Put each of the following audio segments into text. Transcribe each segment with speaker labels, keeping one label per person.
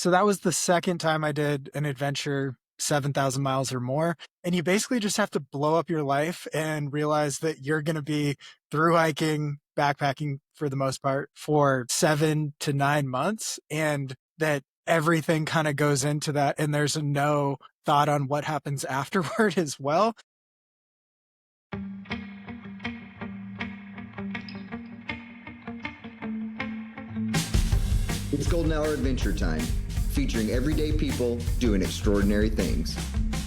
Speaker 1: So that was the second time I did an adventure 7,000 miles or more. And you basically just have to blow up your life and realize that you're going to be through hiking, backpacking for the most part for 7 to 9 months, and that everything kind of goes into that. And there's no thought on what happens afterward as well.
Speaker 2: It's Golden Hour Adventure Time, featuring everyday people doing extraordinary things.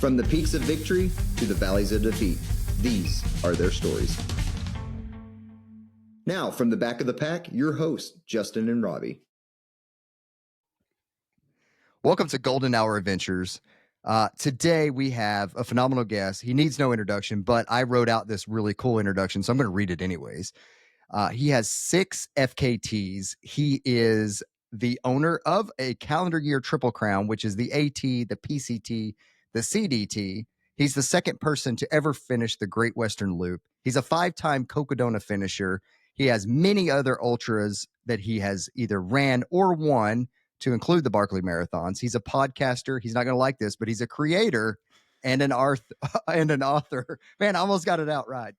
Speaker 2: From the peaks of victory to the valleys of defeat, these are their stories. Now, from the back of the pack, your hosts, Justin and Robbie.
Speaker 3: Welcome to Golden Hour Adventures. Today we have a phenomenal guest. He needs no introduction, but I wrote out this really cool introduction, so I'm going to read it anyways. He has 6 FKTs. He is the owner of a calendar year Triple Crown, which is the AT, the PCT, the CDT. He's the second person to ever finish the Great Western Loop. He's a 5-time Cocodona finisher. He has many other ultras that he has either ran or won, to include the Barkley Marathons. He's a podcaster. He's not going to like this, but he's a creator and an author. Man, I almost got it out right.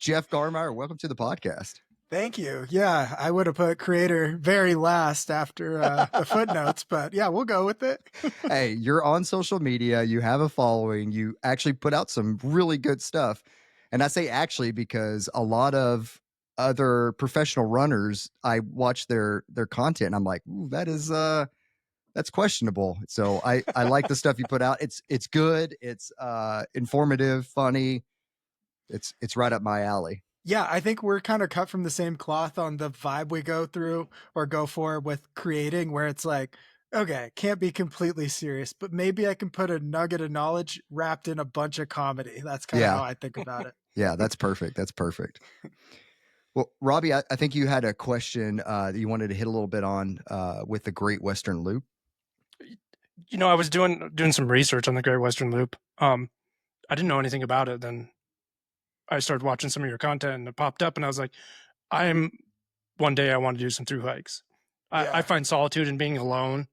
Speaker 3: Jeff Garmire, welcome to the podcast.
Speaker 1: Thank you. Yeah, I would have put creator very last after the footnotes, but yeah, we'll go with it.
Speaker 3: Hey, you're on social media. You have a following. You actually put out some really good stuff. And I say actually because a lot of other professional runners, I watch their content and I'm like, ooh, that's questionable. So I like the stuff you put out. It's good. It's informative, funny. It's right up my alley.
Speaker 1: Yeah, I think we're kind of cut from the same cloth on the vibe we go through or go for with creating, where it's like, okay, can't be completely serious, but maybe I can put a nugget of knowledge wrapped in a bunch of comedy. That's kind of how I think about it.
Speaker 3: Yeah, that's perfect. That's perfect. Well, Robbie, I think you had a question that you wanted to hit a little bit on with the Great Western Loop.
Speaker 4: You know, I was doing some research on the Great Western Loop. I didn't know anything about it. Then I started watching some of your content and it popped up and I was like, one day I want to do some through hikes. I find solitude in being alone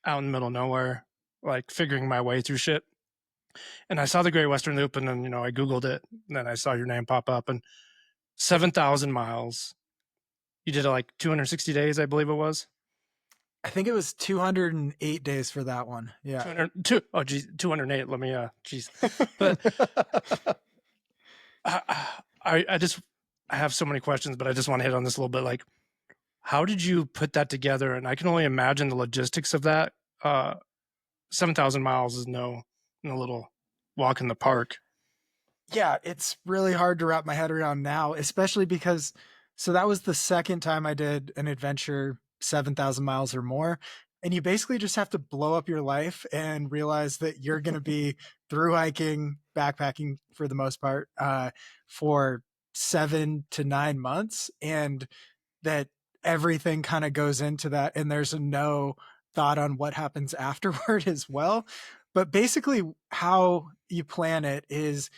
Speaker 4: out in the middle of nowhere, like figuring my way through shit. And I saw the Great Western Loop and then, I Googled it and then I saw your name pop up and 7,000 miles. You did it like 260 days, I believe it was.
Speaker 1: I think it was 208 days for that one. Yeah.
Speaker 4: 208. Let me, But I have so many questions, but I just want to hit on this a little bit. Like, how did you put that together? And I can only imagine the logistics of that. 7,000 miles is no little walk in the park.
Speaker 1: Yeah, it's really hard to wrap my head around now, especially because, so that was the second time I did an adventure 7,000 miles or more. And you basically just have to blow up your life and realize that you're going to be through hiking, backpacking for the most part, for 7 to 9 months. And that everything kind of goes into that. And there's no thought on what happens afterward as well. But basically how you plan it is,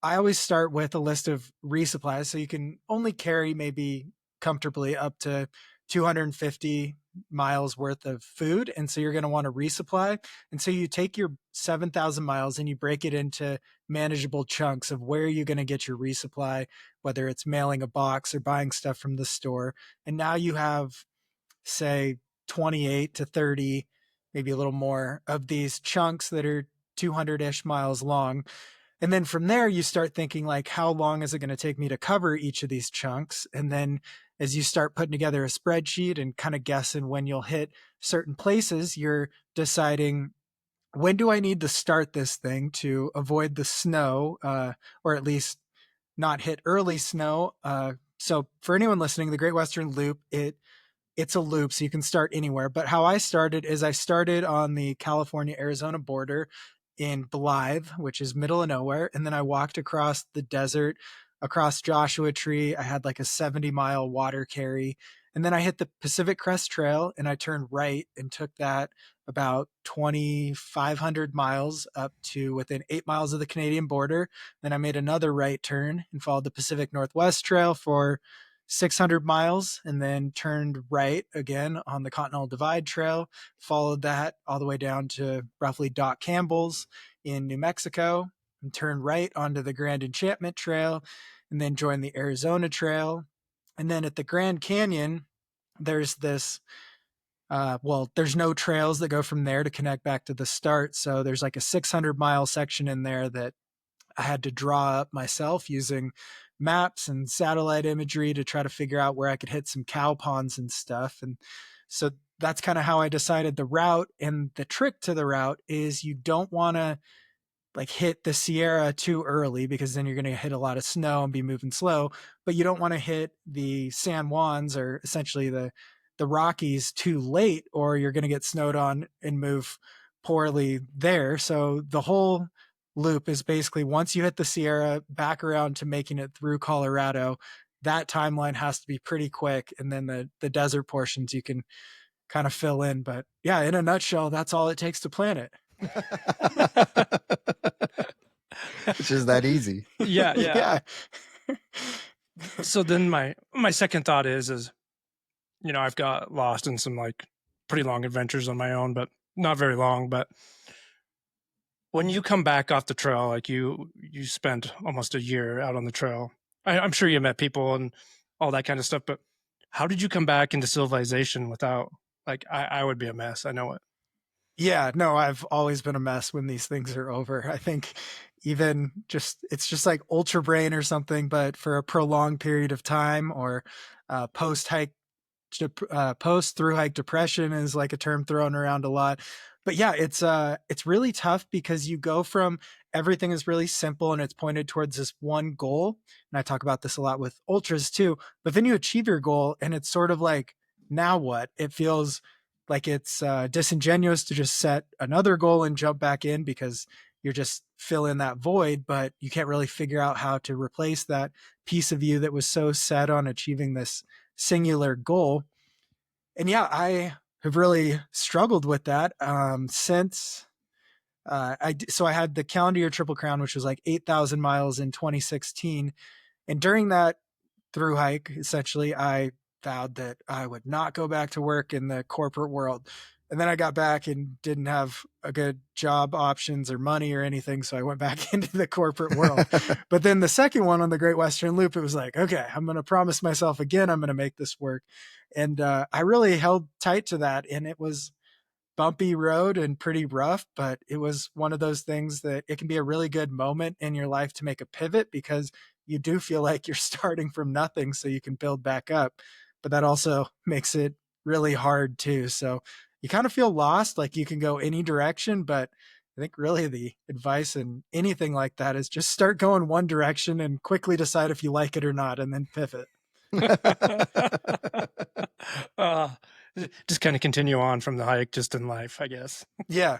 Speaker 1: I always start with a list of resupplies. So you can only carry maybe comfortably up to 250 miles worth of food. And so you're going to want to resupply. And so you take your 7,000 miles and you break it into manageable chunks of where you're going to get your resupply, whether it's mailing a box or buying stuff from the store. And now you have, say, 28 to 30, maybe a little more of these chunks that are 200-ish miles long. And then from there, you start thinking like, how long is it going to take me to cover each of these chunks? And then as you start putting together a spreadsheet and kind of guessing when you'll hit certain places, you're deciding, when do I need to start this thing to avoid the snow, or at least not hit early snow? So for anyone listening, the Great Western Loop, it's a loop, so you can start anywhere. But how I started is I started on the California-Arizona border in Blythe, which is middle of nowhere. And then I walked across the desert, across Joshua Tree. I had like a 70-mile water carry. And then I hit the Pacific Crest Trail and I turned right and took that about 2,500 miles up to within 8 miles of the Canadian border. Then I made another right turn and followed the Pacific Northwest Trail for 600 miles and then turned right again on the Continental Divide Trail, followed that all the way down to roughly Doc Campbell's in New Mexico, and turned right onto the Grand Enchantment Trail, and then joined the Arizona Trail. And then at the Grand Canyon, there's this there's no trails that go from there to connect back to the start. So there's like a 600-mile section in there that I had to draw up myself using maps and satellite imagery to try to figure out where I could hit some cow ponds and stuff. And so that's kind of how I decided the route. And the trick to the route is you don't want to like hit the Sierra too early, because then you're going to hit a lot of snow and be moving slow, but you don't want to hit the San Juans, or essentially the Rockies, too late, or you're going to get snowed on and move poorly there. So the whole loop is basically once you hit the Sierra back around to making it through Colorado, that timeline has to be pretty quick. And then the desert portions you can kind of fill in. But yeah, in a nutshell, that's all it takes to plan it.
Speaker 3: It's just that easy.
Speaker 4: Yeah. So then my second thought is, you know, I've got lost in some like pretty long adventures on my own, but not very long. But when you come back off the trail, like you spent almost a year out on the trail. I'm sure you met people and all that kind of stuff, but how did you come back into civilization without, like, I would be a mess. I know it.
Speaker 1: Yeah, no, I've always been a mess when these things are over. I think even it's just like ultra brain or something, but for a prolonged period of time, or post through-hike depression is like a term thrown around a lot. But yeah, it's really tough because you go from everything is really simple and it's pointed towards this one goal. And I talk about this a lot with ultras too, but then you achieve your goal and it's sort of like, now what? It feels like it's disingenuous to just set another goal and jump back in, because you're just filling that void, but you can't really figure out how to replace that piece of you that was so set on achieving this singular goal. And yeah, I have really struggled with that since I had the calendar year Triple Crown, which was like 8,000 miles in 2016. And during that through hike, essentially, I vowed that I would not go back to work in the corporate world. And then I got back and didn't have a good job options or money or anything. So I went back into the corporate world. But then the second one on the Great Western Loop, it was like, okay, I'm going to promise myself again, I'm going to make this work. And I really held tight to that. And it was bumpy road and pretty rough, but it was one of those things that it can be a really good moment in your life to make a pivot, because you do feel like you're starting from nothing so you can build back up. But that also makes it really hard too. So you kind of feel lost, like you can go any direction, but I think really the advice in anything like that is just start going one direction and quickly decide if you like it or not, and then pivot.
Speaker 4: Just kind of continue on from the hike, just in life, I guess.
Speaker 1: Yeah.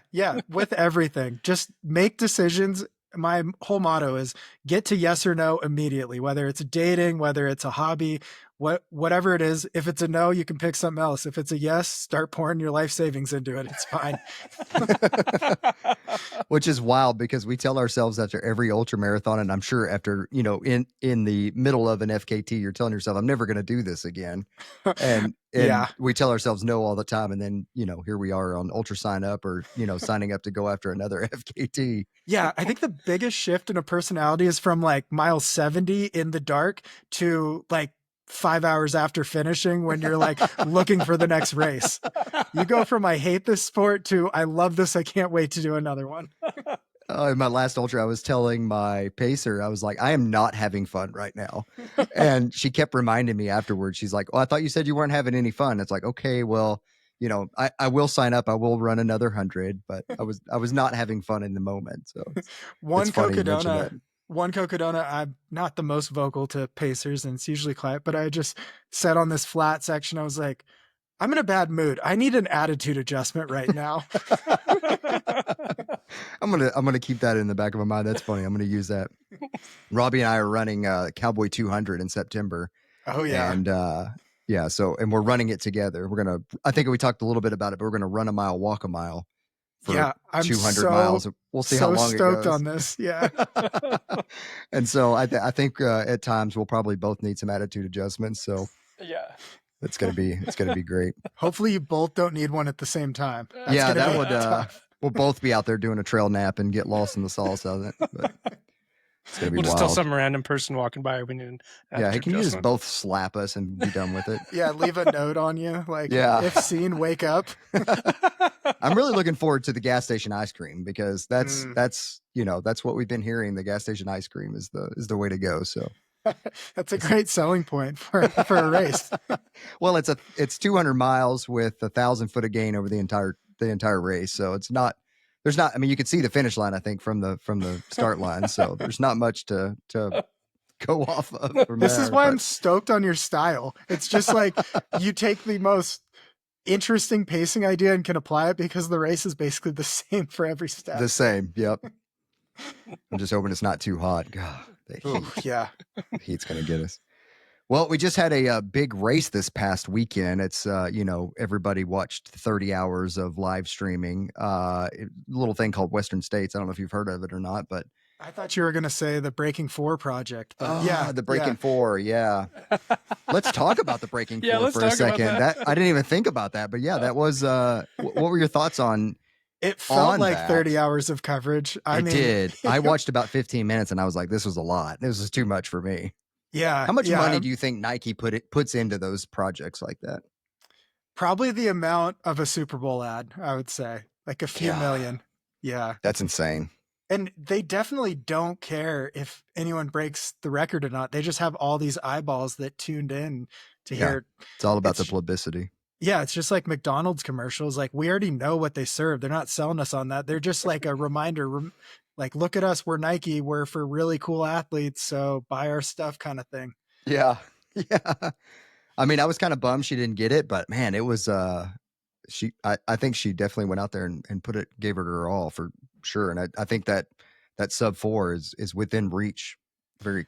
Speaker 1: With everything, just make decisions. My whole motto is get to yes or no immediately, whether it's dating, whether it's a hobby, whatever it is. If it's a no, you can pick something else. If it's a yes, start pouring your life savings into it. It's fine.
Speaker 3: Which is wild, because we tell ourselves after every ultra marathon, and I'm sure after, you know, in the middle of an FKT, you're telling yourself, I'm never going to do this again. And
Speaker 1: yeah,
Speaker 3: we tell ourselves no all the time. And then, you know, here we are on ultra sign up, or, you know, signing up to go after another FKT.
Speaker 1: Yeah, I think the biggest shift in a personality is from like mile 70 in the dark to like 5 hours after finishing, when you're like looking for the next race. You go from I hate this sport to I love this, I can't wait to do another one.
Speaker 3: In my last ultra, I was telling my pacer, I was like, I am not having fun right now. And she kept reminding me afterwards. She's like, oh, I thought you said you weren't having any fun. It's like, okay, well, you know, I will sign up. I will run another 100, but I was not having fun in the moment. So
Speaker 1: One Cocodona, I'm not the most vocal to pacers, and it's usually quiet, but I just said on this flat section, I was like, I'm in a bad mood. I need an attitude adjustment right now.
Speaker 3: I'm gonna keep that in the back of my mind. That's funny. I'm gonna use that. Robbie and I are running Cowboy 200 in September.
Speaker 1: Oh yeah.
Speaker 3: And yeah, so, and we're running it together. I think we talked a little bit about it, but we're gonna run a mile, walk a mile. for
Speaker 1: Yeah, I'm
Speaker 3: 200 miles. We'll see how long it
Speaker 1: stoked
Speaker 3: goes.
Speaker 1: on this. Yeah.
Speaker 3: And so I think at times we'll probably both need some attitude adjustments. So
Speaker 4: Yeah.
Speaker 3: it's gonna be great.
Speaker 1: Hopefully you both don't need one at the same time. That's
Speaker 3: Yeah,
Speaker 1: gonna
Speaker 3: that
Speaker 1: be
Speaker 3: would.
Speaker 1: tough.
Speaker 3: We'll both be out there doing a trail nap and get lost in the sauce of it. But it's gonna be
Speaker 4: We'll just
Speaker 3: wild.
Speaker 4: tell some random person walking by we need an
Speaker 3: Yeah, hey,
Speaker 4: attitude
Speaker 3: can you just
Speaker 4: adjustment.
Speaker 3: both slap us and be done with it?
Speaker 1: Yeah, leave a note on you. Like,
Speaker 3: Yeah.
Speaker 1: if seen, wake up.
Speaker 3: I'm really looking forward to the gas station ice cream because that's what we've been hearing. The gas station ice cream is the way to go. So
Speaker 1: That's a great selling point for a race.
Speaker 3: well, it's 200 miles with 1,000 foot of gain over the entire race. So there's not. I mean, you can see the finish line, I think, from the start line. So there's not much to go off of. From
Speaker 1: This
Speaker 3: there,
Speaker 1: is why
Speaker 3: but-
Speaker 1: I'm stoked on your style. It's just like you take the most interesting pacing idea and can apply it because the race is basically the same for every step.
Speaker 3: the same. Yep. I'm just hoping it's not too hot. God, the
Speaker 1: Ooh,
Speaker 3: heat.
Speaker 1: yeah.
Speaker 3: Heat's going to get us. Well, we just had a big race this past weekend. It's, everybody watched 30 hours of live streaming. A little thing called Western States. I don't know if you've heard of it or not, but.
Speaker 1: I thought you were going to say the Breaking 4 project. But yeah.
Speaker 3: The Breaking 4. Yeah. Let's talk about the Breaking 4
Speaker 4: let's
Speaker 3: for a
Speaker 4: talk about
Speaker 3: second.
Speaker 4: that.
Speaker 3: I didn't even think about that, but yeah, that was, what were your thoughts on?
Speaker 1: It felt
Speaker 3: on
Speaker 1: like
Speaker 3: that.
Speaker 1: 30 hours of coverage. I mean,
Speaker 3: did. I watched about 15 minutes and I was like, this was a lot. This was too much for me.
Speaker 1: Yeah.
Speaker 3: How much
Speaker 1: yeah,
Speaker 3: money do you think Nike puts into those projects like that?
Speaker 1: Probably the amount of a Super Bowl ad, I would say. Like a few
Speaker 3: Yeah.
Speaker 1: million. Yeah.
Speaker 3: That's insane.
Speaker 1: And they definitely don't care if anyone breaks the record or not. They just have all these eyeballs that tuned in to
Speaker 3: Yeah.
Speaker 1: hear.
Speaker 3: It's all about the
Speaker 1: It's-
Speaker 3: publicity.
Speaker 1: Yeah, it's just like McDonald's commercials. Like, we already know what they serve. They're not selling us on that. They're just like a reminder. Like, look at us. We're Nike. We're for really cool athletes. So buy our stuff, kind of thing.
Speaker 3: Yeah. Yeah. I mean, I was kind of bummed she didn't get it, but man, it was, I think she definitely went out there and gave it her all for sure. And I think that sub 4 is within reach very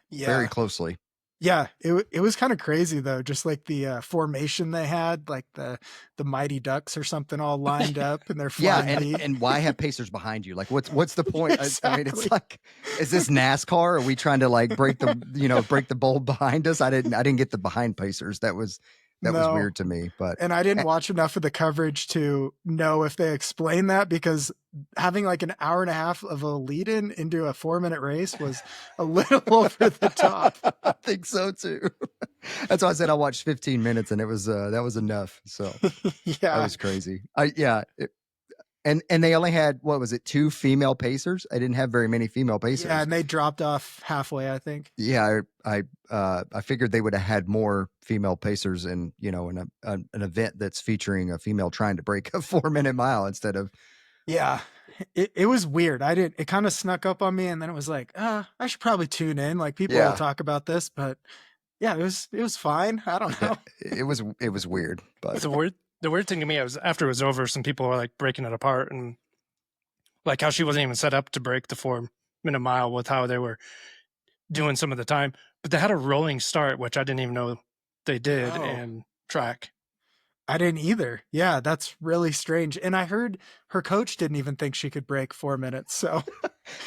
Speaker 3: closely.
Speaker 1: Yeah, it was kind of crazy though. Just like the formation they had, like the Mighty Ducks or something, all lined up, and they're
Speaker 3: Yeah,
Speaker 1: flying.
Speaker 3: and why have pacers behind you? Like, what's the point? I mean, it's
Speaker 1: Exactly.
Speaker 3: like, is this NASCAR? Are we trying to like break the bulb behind us? I didn't get the behind pacers. That was
Speaker 1: No.
Speaker 3: weird to me. But
Speaker 1: And I didn't watch enough of the coverage to know if they explain that, because having like an hour and a half of a lead in into a 4-minute race was a little over the top.
Speaker 3: I think so too. That's why I said I watched 15 minutes, and it was that was enough. So that
Speaker 1: Yeah.
Speaker 3: was crazy. And they only had, what was it, 2 female pacers? I didn't have very many female pacers.
Speaker 1: Yeah, and they dropped off halfway, I think.
Speaker 3: Yeah, I figured they would have had more female pacers in an event that's featuring a female trying to break a 4-minute mile instead of.
Speaker 1: Yeah. It was weird. It kind of snuck up on me, and then it was like, I should probably tune in. Like, people
Speaker 3: Yeah.
Speaker 1: will talk about this, but yeah, it was fine. I don't know.
Speaker 3: It was weird, but
Speaker 4: The weird thing to me was after it was over, some people were like breaking it apart, and like how she wasn't even set up to break the 4-minute mile with how they were doing some of the time. But they had a rolling start, which I didn't even know they did
Speaker 1: Oh.
Speaker 4: in track.
Speaker 1: I didn't either. Yeah, that's really strange. And I heard her coach didn't even think she could break 4 minutes. So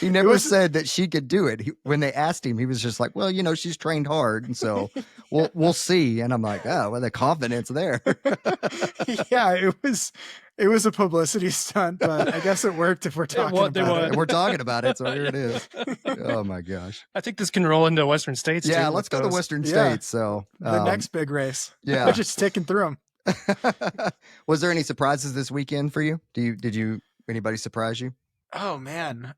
Speaker 3: he never
Speaker 1: was-
Speaker 3: said that she could do it. When they asked him, he was just like, "Well, she's trained hard, and so we'll see." And I'm like, "Oh, well, the confidence there."
Speaker 1: yeah, it was a publicity stunt, but I guess it worked if we're talking
Speaker 4: what they
Speaker 1: about
Speaker 4: want.
Speaker 1: it.
Speaker 3: We're talking about it, so here it is. Oh my gosh!
Speaker 4: I think this can roll into Western States.
Speaker 3: Yeah,
Speaker 4: too,
Speaker 3: let's
Speaker 4: with
Speaker 3: go to
Speaker 4: those.
Speaker 3: Western
Speaker 1: Yeah.
Speaker 3: States. So
Speaker 1: The next big race.
Speaker 3: yeah.
Speaker 1: We're just sticking through them.
Speaker 3: Was there any surprises this weekend for you? Did anybody surprise you?
Speaker 1: Oh man.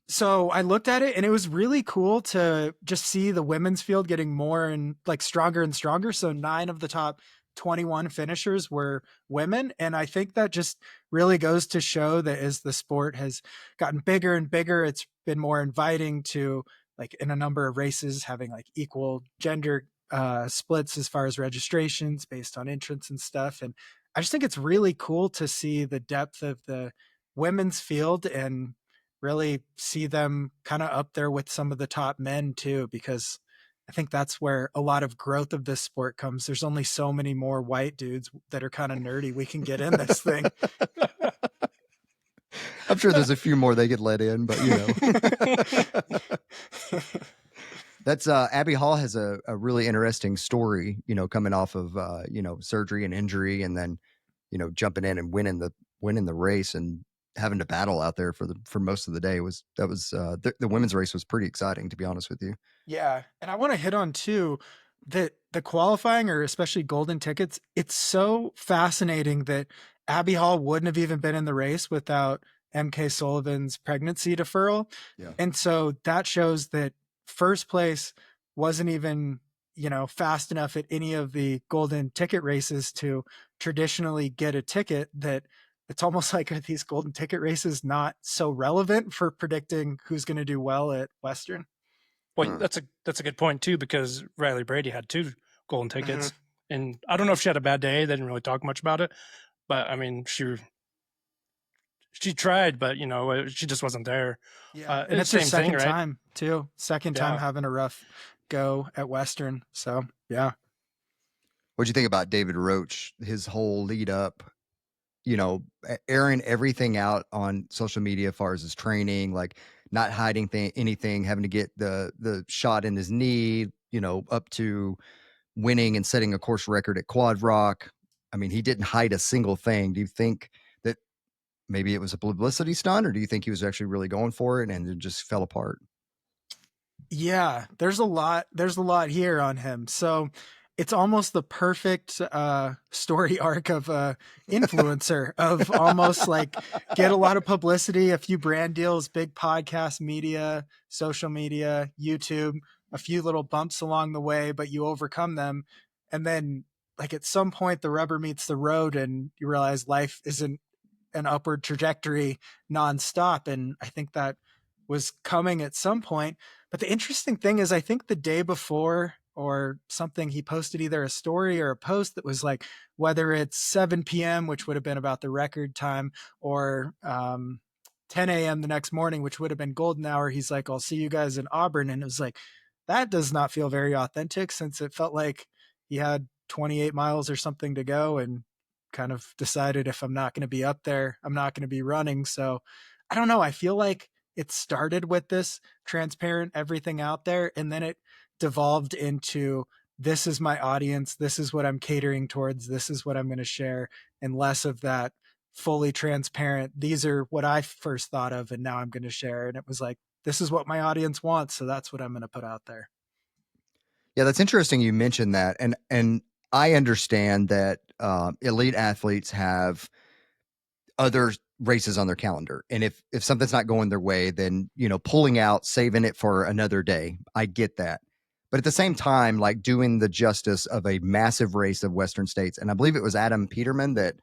Speaker 1: So I looked at it, and it was really cool to just see the women's field getting more and like stronger and stronger. So 9 of the top 21 finishers were women. And I think that just really goes to show that as the sport has gotten bigger and bigger, it's been more inviting to, like, in a number of races, having like equal gender splits as far as registrations based on entrance and stuff. And I just think it's really cool to see the depth of the women's field and really see them kind of up there with some of the top men too, because I think that's where a lot of growth of this sport comes. There's only so many more white dudes that are kind of nerdy we can get in this thing.
Speaker 3: I'm sure there's a few more they could let in, but that's Abby Hall has a really interesting story, coming off of surgery and injury, and then jumping in and winning the race and having to battle out there for most of the day. The women's race was pretty exciting, to be honest with you.
Speaker 1: Yeah, and I want to hit on too that the qualifying, or especially golden tickets, it's so fascinating that Abby Hall wouldn't have even been in the race without MK Sullivan's pregnancy deferral.
Speaker 3: Yeah.
Speaker 1: And so that shows that first place wasn't even, fast enough at any of the golden ticket races to traditionally get a ticket, that it's almost like, are these golden ticket races not so relevant for predicting who's going to do well at Western?
Speaker 4: Well, that's a good point too, because Riley Brady had 2 golden tickets, and I don't know if she had a bad day. They didn't really talk much about it, but I mean, she tried, but she just wasn't there.
Speaker 1: Yeah, and it's her second time too. Second time having a rough go at Western. So yeah.
Speaker 3: What'd you think about David Roach? His whole lead up, airing everything out on social media as far as his training, like not hiding anything, having to get the shot in his knee, up to winning and setting a course record at Quad Rock. I mean, he didn't hide a single thing. Do you think that maybe it was a publicity stunt, or do you think he was actually really going for it and it just fell apart?
Speaker 1: Yeah, there's a lot here on him. So it's almost the perfect story arc of a influencer, of almost like get a lot of publicity, a few brand deals, big podcast media, social media, YouTube, a few little bumps along the way, but you overcome them. And then like at some point the rubber meets the road and you realize life isn't an upward trajectory nonstop. And I think that was coming at some point. But the interesting thing is, I think the day before or something, he posted either a story or a post that was like, whether it's 7 p.m., which would have been about the record time, or 10 a.m. the next morning, which would have been golden hour. He's like, I'll see you guys in Auburn. And it was like, that does not feel very authentic, since it felt like he had 28 miles or something to go and kind of decided, if I'm not going to be up there, I'm not going to be running. So I don't know. I feel like it started with this transparent everything out there, and then it devolved into, this is my audience, this is what I'm catering towards, this is what I'm going to share, and less of that fully transparent, these are what I first thought of and now I'm going to share. And it was like, this is what my audience wants, so that's what I'm going to put out there.
Speaker 3: Yeah, that's interesting you mentioned that. And I understand that elite athletes have other races on their calendar. And if something's not going their way, then, pulling out, saving it for another day. I get that. But at the same time, like doing the justice of a massive race of Western States. And I believe it was Adam Peterman that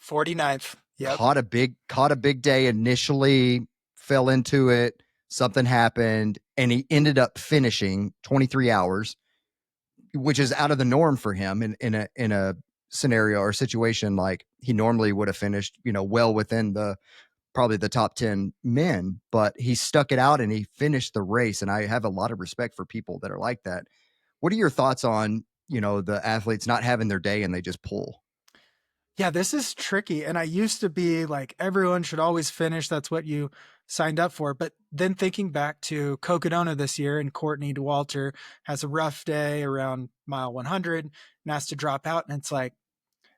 Speaker 1: 49th. Yep.
Speaker 3: Caught a big day initially, fell into it. Something happened and he ended up finishing 23 hours, which is out of the norm for him in a scenario or situation like he normally would have finished, well within probably the top 10 men, but he stuck it out and he finished the race. And I have a lot of respect for people that are like that. What are your thoughts on, the athletes not having their day and they just pull?
Speaker 1: Yeah, this is tricky. And I used to be like, everyone should always finish. That's what you signed up for. But then thinking back to Cocodona this year, and Courtney DeWalter has a rough day around mile 100 and has to drop out. And it's like,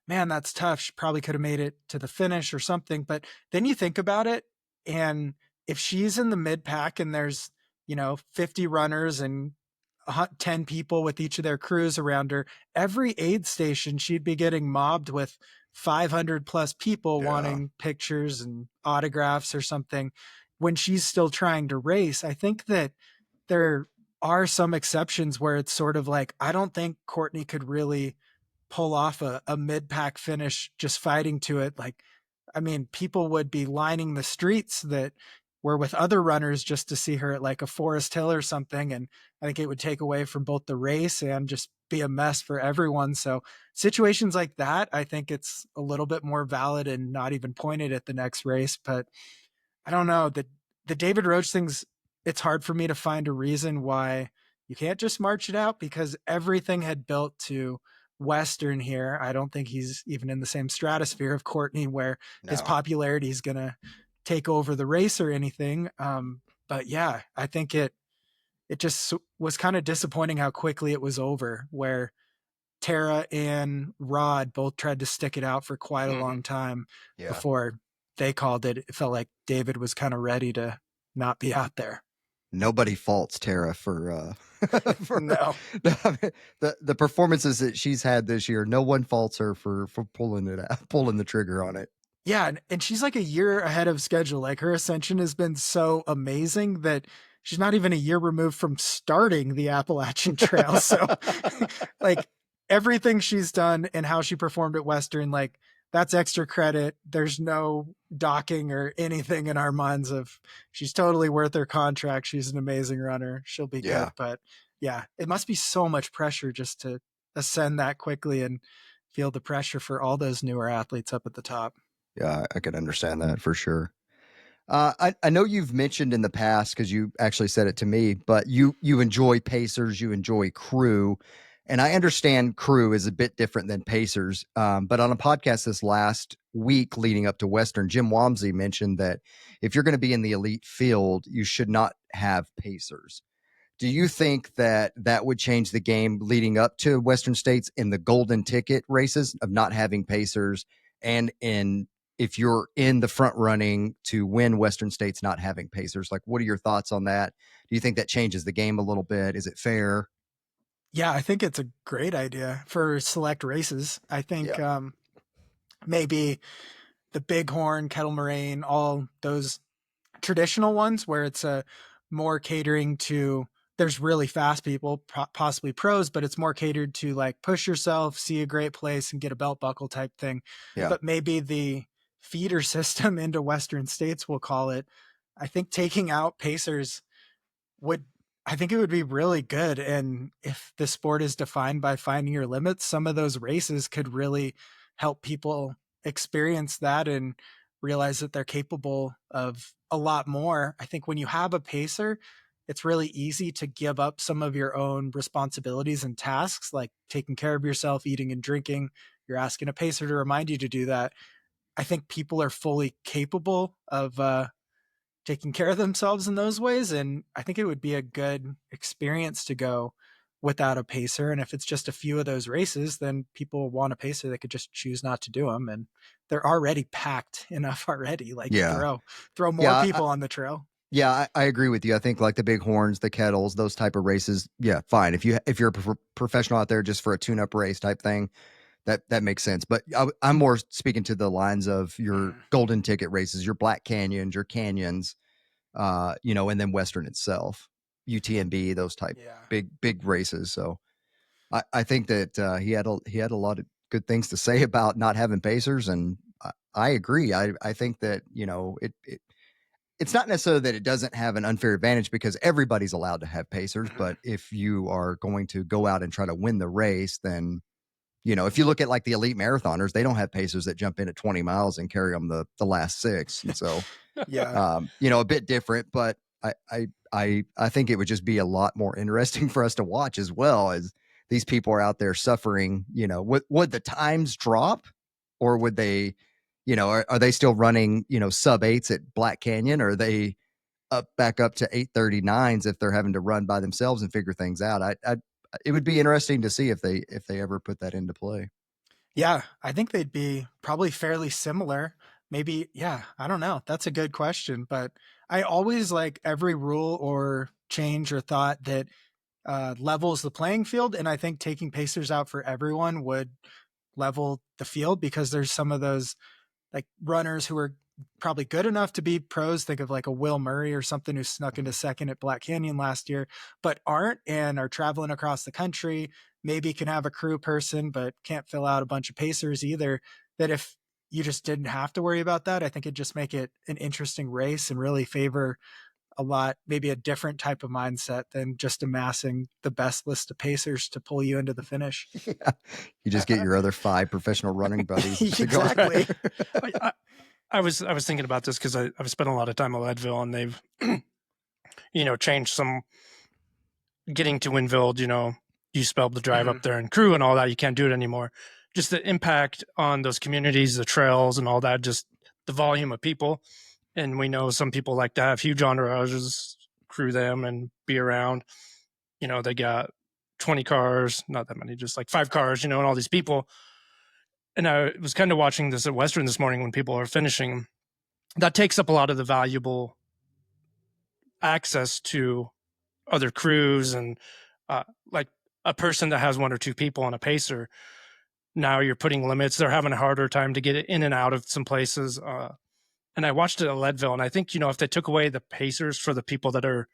Speaker 1: man, that's tough. She probably could have made it to the finish or something. But then you think about it, and if she's in the mid pack and there's, 50 runners and 10 people with each of their crews around her, every aid station, she'd be getting mobbed with 500 plus people wanting pictures and autographs or something when she's still trying to race. I think that there are some exceptions where it's sort of like, I don't think Courtney could really pull off a mid-pack finish just fighting to it. Like, I mean, people would be lining the streets that were with other runners just to see her at like a Forest Hill or something. And I think it would take away from both the race and just be a mess for everyone. So situations like that, I think it's a little bit more valid and not even pointed at the next race. But I don't know, the David Roach things, it's hard for me to find a reason why you can't just march it out, because everything had built to Western here. I don't think he's even in the same stratosphere of Courtney where his popularity is going to take over the race or anything. But yeah, I think it just was kind of disappointing how quickly it was over, where Tara and Rod both tried to stick it out for quite a long time
Speaker 3: Yeah.
Speaker 1: before they called it. It felt like David was kind of ready to not be out there.
Speaker 3: Nobody faults Tara for
Speaker 1: No.
Speaker 3: the performances that she's had this year. No one faults her for pulling the trigger on it.
Speaker 1: Yeah, and she's like a year ahead of schedule. Like, her ascension has been so amazing that she's not even a year removed from starting the Appalachian Trail. So like, everything she's done and how she performed at Western, like, that's extra credit. There's no docking or anything in our minds of, she's totally worth her contract. She's an amazing runner. She'll be
Speaker 3: Yeah.
Speaker 1: good. But yeah, it must be so much pressure just to ascend that quickly and feel the pressure for all those newer athletes up at the top.
Speaker 3: Yeah, I could understand that for sure. I know you've mentioned in the past, because you actually said it to me, but you enjoy pacers, you enjoy crew, and I understand crew is a bit different than pacers. But on a podcast this last week leading up to Western, Jim Wamsley mentioned that if you're going to be in the elite field, you should not have pacers. Do you think that would change the game leading up to Western States in the golden ticket races of not having pacers, and if you're in the front running to win Western States not having pacers? Like, what are your thoughts on that? Do you think that changes the game a little bit? Is it fair?
Speaker 1: Yeah, I think it's a great idea for select races. I think maybe the Bighorn, Kettle Moraine, all those traditional ones where it's a more catering to, there's really fast people, possibly pros, but it's more catered to like push yourself, see a great place, and get a belt buckle type thing.
Speaker 3: Yeah.
Speaker 1: But maybe the feeder system into Western States, we'll call it, I think taking out pacers I think it would be really good. And if the sport is defined by finding your limits, some of those races could really help people experience that and realize that they're capable of a lot more. I think when you have a pacer, it's really easy to give up some of your own responsibilities and tasks, like taking care of yourself, eating and drinking. You're asking a pacer to remind you to do that. I think people are fully capable of taking care of themselves in those ways. And I think it would be a good experience to go without a pacer. And if it's just a few of those races, then people want a pacer. They could just choose not to do them. And they're already packed enough already. Like, throw more people on the trail.
Speaker 3: Yeah, I agree with you. I think like the Bighorns, the Kettles, those type of races, yeah, fine. If you're a professional out there just for a tune-up race type thing, that makes sense. But I'm more speaking to the lines of your golden ticket races, your Black Canyons, your Canyons, and then Western itself, UTMB, those type big races. So I think that he had a lot of good things to say about not having pacers, and I agree. I think that it's not necessarily that it doesn't have an unfair advantage, because everybody's allowed to have pacers. But if you are going to go out and try to win the race, then if you look at like the elite marathoners, they don't have pacers that jump in at 20 miles and carry them the last 6. And so, a bit different, but I think it would just be a lot more interesting for us to watch, as well as these people are out there suffering. Would the times drop, or would they, are they still running, sub 8s at Black Canyon? Or are they back up to 8:39s if they're having to run by themselves and figure things out? It would be interesting to see if they ever put that into play.
Speaker 1: Yeah, I think they'd be probably fairly similar. Maybe, I don't know. That's a good question. But I always like every rule or change or thought that levels the playing field. And I think taking pacers out for everyone would level the field, because there's some of those like runners who are probably good enough to be pros. Think of like a Will Murray or something, who snuck into second at Black Canyon last year, but aren't, and are traveling across the country, maybe can have a crew person, but can't fill out a bunch of pacers either. That if you just didn't have to worry about that, I think it'd just make it an interesting race and really favor a lot, maybe a different type of mindset than just amassing the best list of pacers to pull you into the finish.
Speaker 3: Yeah. You just get your other 5 professional running buddies.
Speaker 1: Exactly.
Speaker 4: I was thinking about this because I've spent a lot of time at Leadville, and they've, changed some. Getting to Winfield, you used to be able to drive up there and crew and all that. You can't do it anymore. Just the impact on those communities, the trails and all that, just the volume of people. And we know some people like to have huge entourages, crew them and be around. You know, they got 20 cars, not that many, just like 5 cars, you know, and all these people. And I was kind of watching this at Western this morning when people are finishing. That takes up a lot of the valuable access to other crews and like a person that has 1 or 2 people on a pacer. Now you're putting limits. They're having a harder time to get in and out of some places. And I watched it at Leadville, and I think, you know, if they took away the pacers for the people that are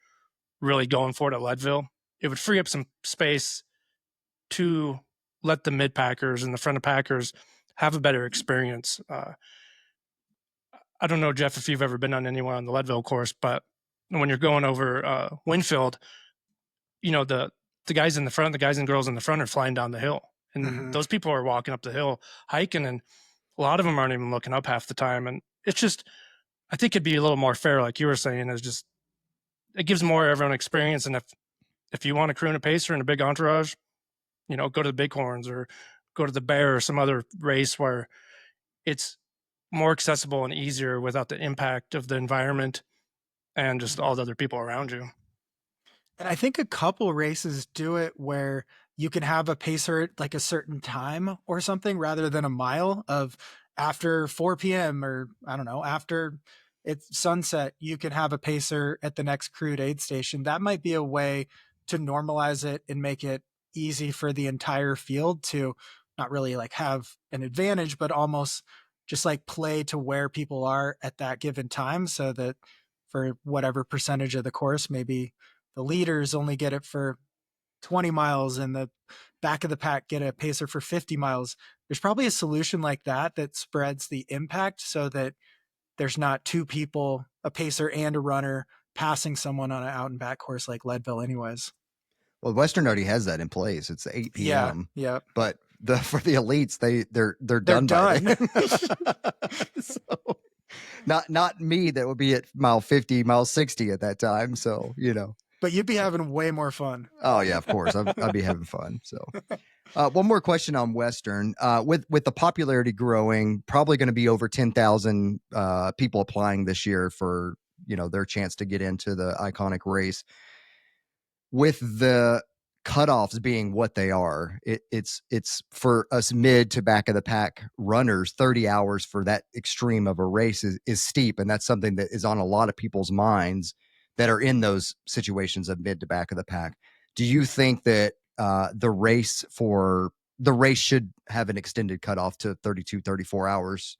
Speaker 4: really going for it at Leadville, it would free up some space to let the mid packers and the front of packers have a better experience. I don't know, Jeff, if you've ever been on anywhere on the Leadville course, but when you're going over Winfield, you know, the guys in the front, the guys and girls in the front are flying down the hill, and those people are walking up the hill, hiking, and a lot of them aren't even looking up half the time. And it's just, I think it'd be a little more fair, like you were saying, is just, it gives more everyone experience. And if you want to crew in a pacer and a big entourage, you know, go to the Bighorns or go to the Bear or some other race where it's more accessible and easier without the impact of the environment and just all the other people around you.
Speaker 1: And I think a couple races do it where you can have a pacer at like a certain time or something rather than a mile of after 4 p.m. or I don't know, after it's sunset, you can have a pacer at the next crewed aid station. That might be a way to normalize it and make it easy for the entire field to not really like have an advantage, but almost just like play to where people are at that given time, so that for whatever percentage of the course, maybe the leaders only get it for 20 miles and the back of the pack get a pacer for 50 miles. There's probably a solution like that that spreads the impact so that there's not 2 people, a pacer and a runner, passing someone on an out and back course like Leadville anyways.
Speaker 3: Well, Western already has that in place. It's 8 p.m.
Speaker 1: Yeah.
Speaker 3: But for the elites, they're done. By then. So not me, that would be at mile 50, mile 60 at that time. So, you know.
Speaker 1: But you'd be having way more fun.
Speaker 3: Oh yeah, of course. I'd be having fun. So one more question on Western. With the popularity growing, probably going to be over 10,000 people applying this year for, you know, their chance to get into the iconic race. With the cutoffs being what they are, it's for us mid to back of the pack runners, 30 hours for that extreme of a race is steep. And that's something that is on a lot of people's minds that are in those situations of mid to back of the pack. Do you think that the race should have an extended cutoff to 32, 34 hours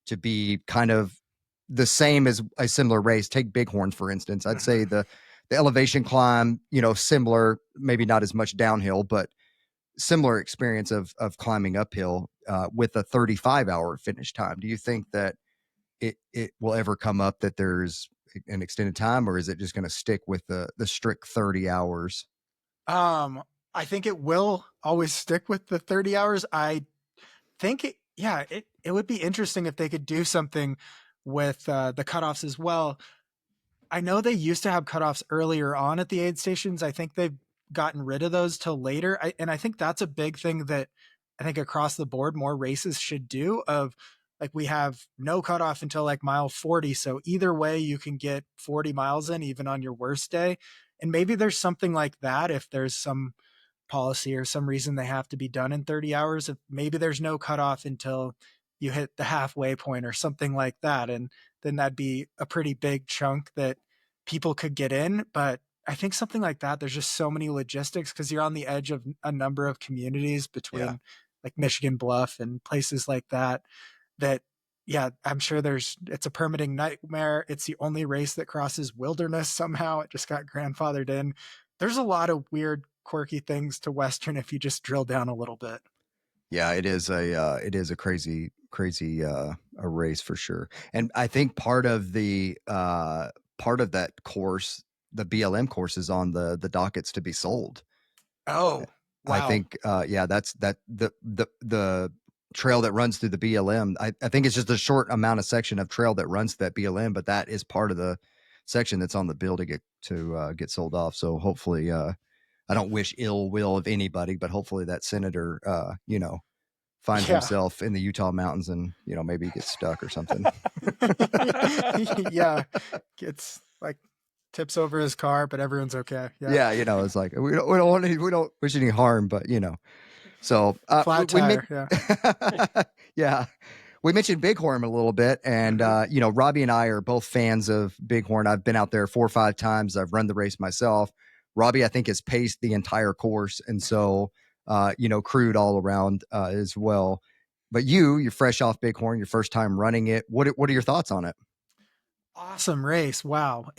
Speaker 3: to be kind of the same as a similar race? Take Bighorn, for instance. I'd say the elevation climb, you know, similar, maybe not as much downhill, but similar experience of climbing uphill with a 35-hour finish time. Do you think that it will ever come up that there's an extended time, or is it just going to stick with the strict 30 hours?
Speaker 1: I think it will always stick with the 30 hours. I think it would be interesting if they could do something with the cutoffs as well. I know they used to have cutoffs earlier on at the aid stations. I think they've gotten rid of those till later. And I think that's a big thing that I think across the board, more races should do, of like, we have no cutoff until like mile 40. So either way, you can get 40 miles in, even on your worst day. And maybe there's something like that. If there's some policy or some reason they have to be done in 30 hours, if maybe there's no cutoff until you hit the halfway point or something like that. And then that'd be a pretty big chunk that people could get in. But I think something like that, there's just so many logistics because you're on the edge of a number of communities between like Michigan Bluff and places like that, I'm sure it's a permitting nightmare. It's the only race that crosses wilderness somehow. It just got grandfathered in. There's a lot of weird, quirky things to Western if you just drill down a little bit.
Speaker 3: Yeah, it is a crazy a race for sure. And I think part of that course, the BLM course, is on the dockets to be sold.
Speaker 1: Oh, wow.
Speaker 3: I think that's the trail that runs through the BLM. I think it's just a short amount of section of trail that runs to that BLM, but that is part of the section that's on the bill to get sold off. So hopefully, I don't wish ill will of anybody, but hopefully that senator, finds
Speaker 1: Yeah.
Speaker 3: himself in the Utah mountains and, maybe he gets stuck or something.
Speaker 1: Yeah. Gets like tips over his car, but everyone's okay.
Speaker 3: Yeah. It's like, we don't wish any harm, but so,
Speaker 1: Flat tire. Yeah.
Speaker 3: yeah. We mentioned Bighorn a little bit, and Robbie and I are both fans of Bighorn. I've been out there 4 or 5 times. I've run the race myself. Robbie, I think, has paced the entire course, and so crewed all around as well. But you're fresh off Bighorn, your first time running it. What are your thoughts on it?
Speaker 1: Awesome race. Wow.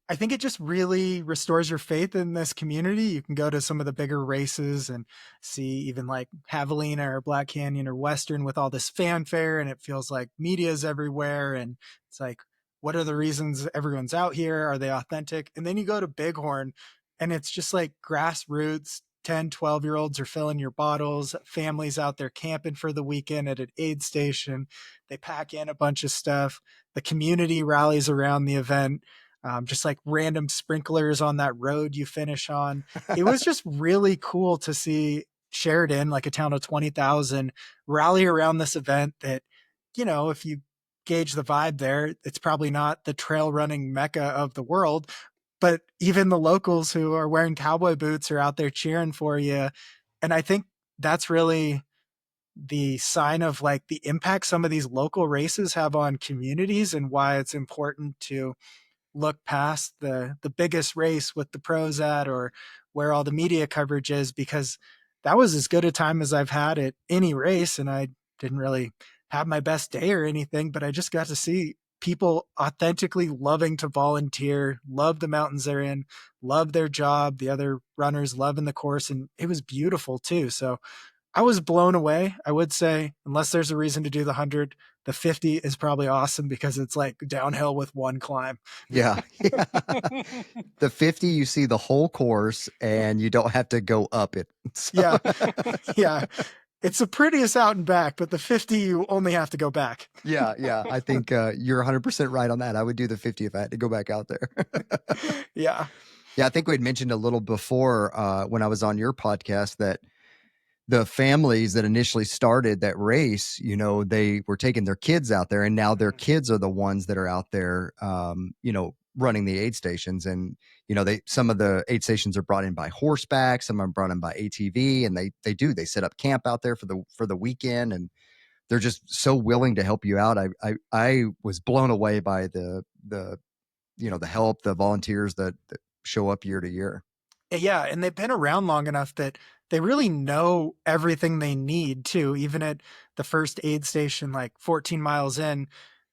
Speaker 1: I think it just really restores your faith in this community. You can go to some of the bigger races and see even like Javelina or Black Canyon or Western with all this fanfare, and it feels like media's everywhere. And it's like, what are the reasons everyone's out here? Are they authentic? And then you go to Bighorn and it's just like grassroots. 10, 12-year-olds are filling your bottles, families out there camping for the weekend at an aid station. They pack in a bunch of stuff. The community rallies around the event. Just like random sprinklers on that road you finish on. It was just really cool to see Sheridan, like a town of 20,000, rally around this event that, if you gauge the vibe there, it's probably not the trail running mecca of the world, but even the locals who are wearing cowboy boots are out there cheering for you. And I think that's really the sign of like the impact some of these local races have on communities and why it's important to look past the biggest race with the pros at or where all the media coverage is, because that was as good a time as I've had at any race. And I didn't really have my best day or anything, but I just got to see people authentically loving to volunteer, love the mountains they're in, love their job, the other runners loving the course. And it was beautiful too. So I was blown away. I would say, unless there's a reason to do the 100, the 50 is probably awesome because it's like downhill with one climb.
Speaker 3: Yeah. The 50, you see the whole course and you don't have to go up it. So.
Speaker 1: Yeah. Yeah. It's the prettiest out and back, but the 50, you only have to go back.
Speaker 3: Yeah. I think you're 100% right on that. I would do the 50 if I had to go back out there.
Speaker 1: Yeah.
Speaker 3: Yeah. I think we'd mentioned a little before when I was on your podcast that the families that initially started that race, they were taking their kids out there, and now their kids are the ones that are out there, running the aid stations. And, some of the aid stations are brought in by horseback, some are brought in by ATV, and they set up camp out there for the weekend. And they're just so willing to help you out. I was blown away by the help, the volunteers that show up year to year.
Speaker 1: Yeah. And they've been around long enough that they really know everything they need too. Even at the first aid station, like 14 miles in,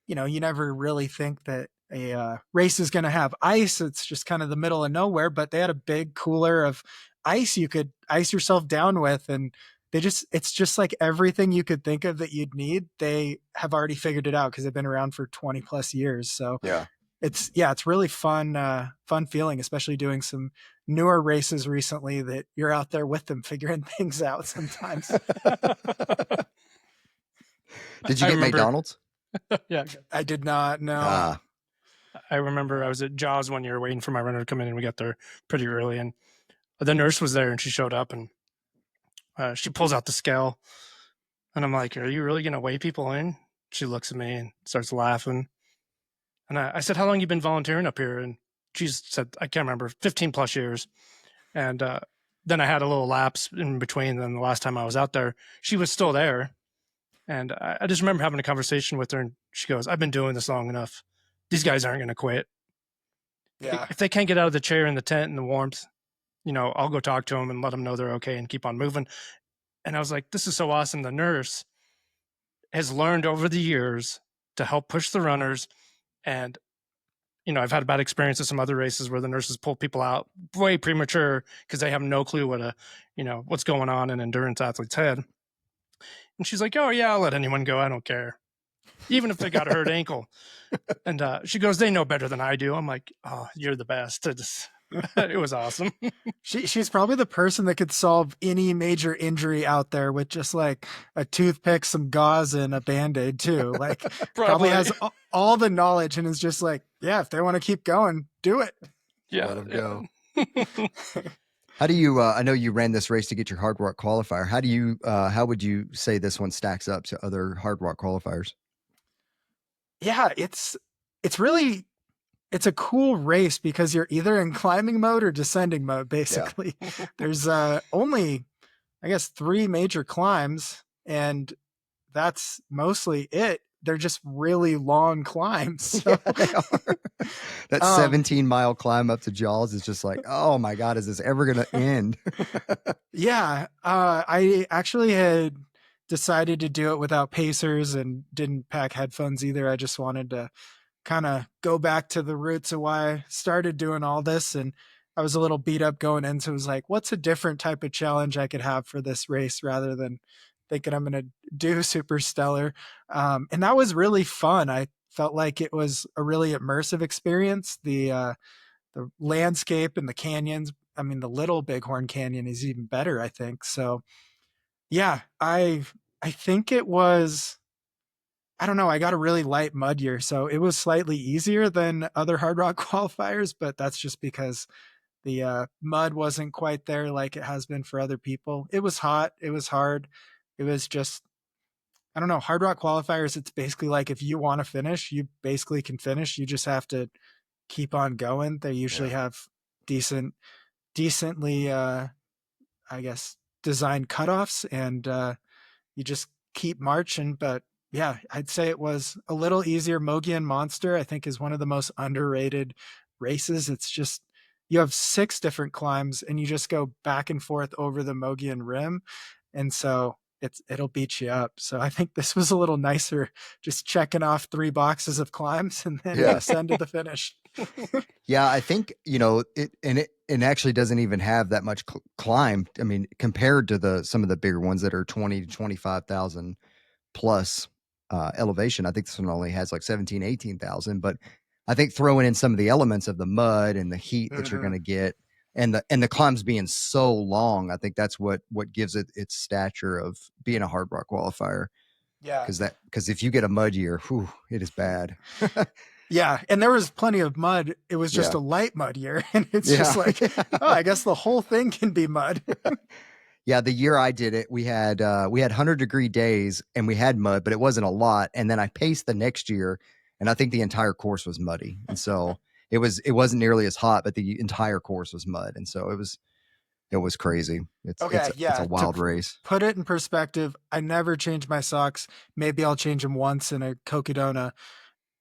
Speaker 1: you never really think that a race is going to have ice. It's just kind of the middle of nowhere, but they had a big cooler of ice you could ice yourself down with. And it's just like everything you could think of that you'd need. They have already figured it out because they've been around for 20 plus years. So
Speaker 3: yeah,
Speaker 1: it's really fun feeling, especially doing some newer races recently that you're out there with them figuring things out sometimes.
Speaker 3: Did you get McDonald's?
Speaker 4: Yeah.
Speaker 1: I did not know.
Speaker 4: I remember I was at Jaws one year waiting for my runner to come in, and we got there pretty early, and the nurse was there and she showed up, and she pulls out the scale, and I'm like, "Are you really going to weigh people in?" She looks at me and starts laughing. And I said, "How long you been volunteering up here?" And she said, I can't remember, 15 plus years. And then I had a little lapse in between. Then the last time I was out there, she was still there. And I just remember having a conversation with her, and she goes, "I've been doing this long enough. These guys aren't going to quit.
Speaker 1: Yeah.
Speaker 4: If they can't get out of the chair in the tent in the warmth, I'll go talk to them and let them know they're okay and keep on moving." And I was like, this is so awesome. The nurse has learned over the years to help push the runners. And, I've had a bad experience at some other races where the nurses pull people out way premature because they have no clue what's going on in an endurance athlete's head. And she's like, "Oh yeah, I'll let anyone go. I don't care. Even if they got a hurt ankle." And she goes, "They know better than I do." I'm like, "Oh, you're the best." It was awesome.
Speaker 1: She's probably the person that could solve any major injury out there with just like a toothpick, some gauze, and a Band-Aid too. Like probably has all the knowledge and is just like, yeah, if they want to keep going, do it.
Speaker 4: Yeah.
Speaker 3: Let them go. How do you, I know you ran this race to get your hard rock qualifier. How would you say this one stacks up to other hard rock qualifiers?
Speaker 1: Yeah, it's really it's a cool race because you're either in climbing mode or descending mode,
Speaker 3: Yeah.
Speaker 1: basically. There's only, I guess, 3 major climbs, and that's mostly it. They're just really long climbs. So,
Speaker 3: Yeah, they are. That
Speaker 1: um,
Speaker 3: 17-mile climb up to Jaws is just like, oh my God, is this ever going to end?
Speaker 1: yeah, I actually had decided to do it without pacers and didn't pack headphones either. I just wanted to kind of go back to the roots of why I started doing all this. And I was a little beat up going in. So it was like, what's a different type of challenge I could have for this race rather than thinking I'm going to do super stellar. And that was really fun. I felt like it was a really immersive experience. The landscape and the canyons. I mean, the little Bighorn Canyon is even better, I think. So yeah, I think it was, I don't know. I got a really light mud year, so it was slightly easier than other hard rock qualifiers, but that's just because the mud wasn't quite there like it has been for other people. It was hot. It was hard. It was just, I don't know. Hard rock qualifiers, it's basically like if you want to finish, you basically can finish. You just have to keep on going. They usually
Speaker 3: Yeah.
Speaker 1: have decently, I guess, designed cutoffs, and you just keep marching. But yeah, I'd say it was a little easier. Mogollon Monster, I think, is one of the most underrated races. It's just, you have 6 different climbs and you just go back and forth over the Mogollon Rim. And so it'll beat you up. So I think this was a little nicer, just checking off 3 boxes of climbs and then
Speaker 3: Yeah.
Speaker 1: ascend to the finish.
Speaker 3: Yeah, I think, it actually doesn't even have that much climb. I mean, compared to some of the bigger ones that are 20 to 25,000 plus elevation. I think this one only has like 17, 18,000, but I think throwing in some of the elements of the mud and the heat that you're going to get and the climbs being so long, I think that's what gives it its stature of being a hard rock qualifier.
Speaker 1: Yeah.
Speaker 3: Because if you get a mud year, whew, it is bad.
Speaker 1: Yeah, and there was plenty of mud. It was just
Speaker 3: Yeah.
Speaker 1: a light mud year, and it's
Speaker 3: Yeah.
Speaker 1: just like, oh, I guess the whole thing can be mud.
Speaker 3: Yeah, the year I did it, we had 100-degree days and we had mud, but it wasn't a lot. And then I paced the next year, and I think the entire course was muddy. And so it wasn't nearly as hot, but the entire course was mud. And so it was crazy. It's
Speaker 1: Okay,
Speaker 3: it's a
Speaker 1: yeah.
Speaker 3: wild race.
Speaker 1: Put it in perspective, I never change my socks. Maybe I'll change them once in a Cocodona,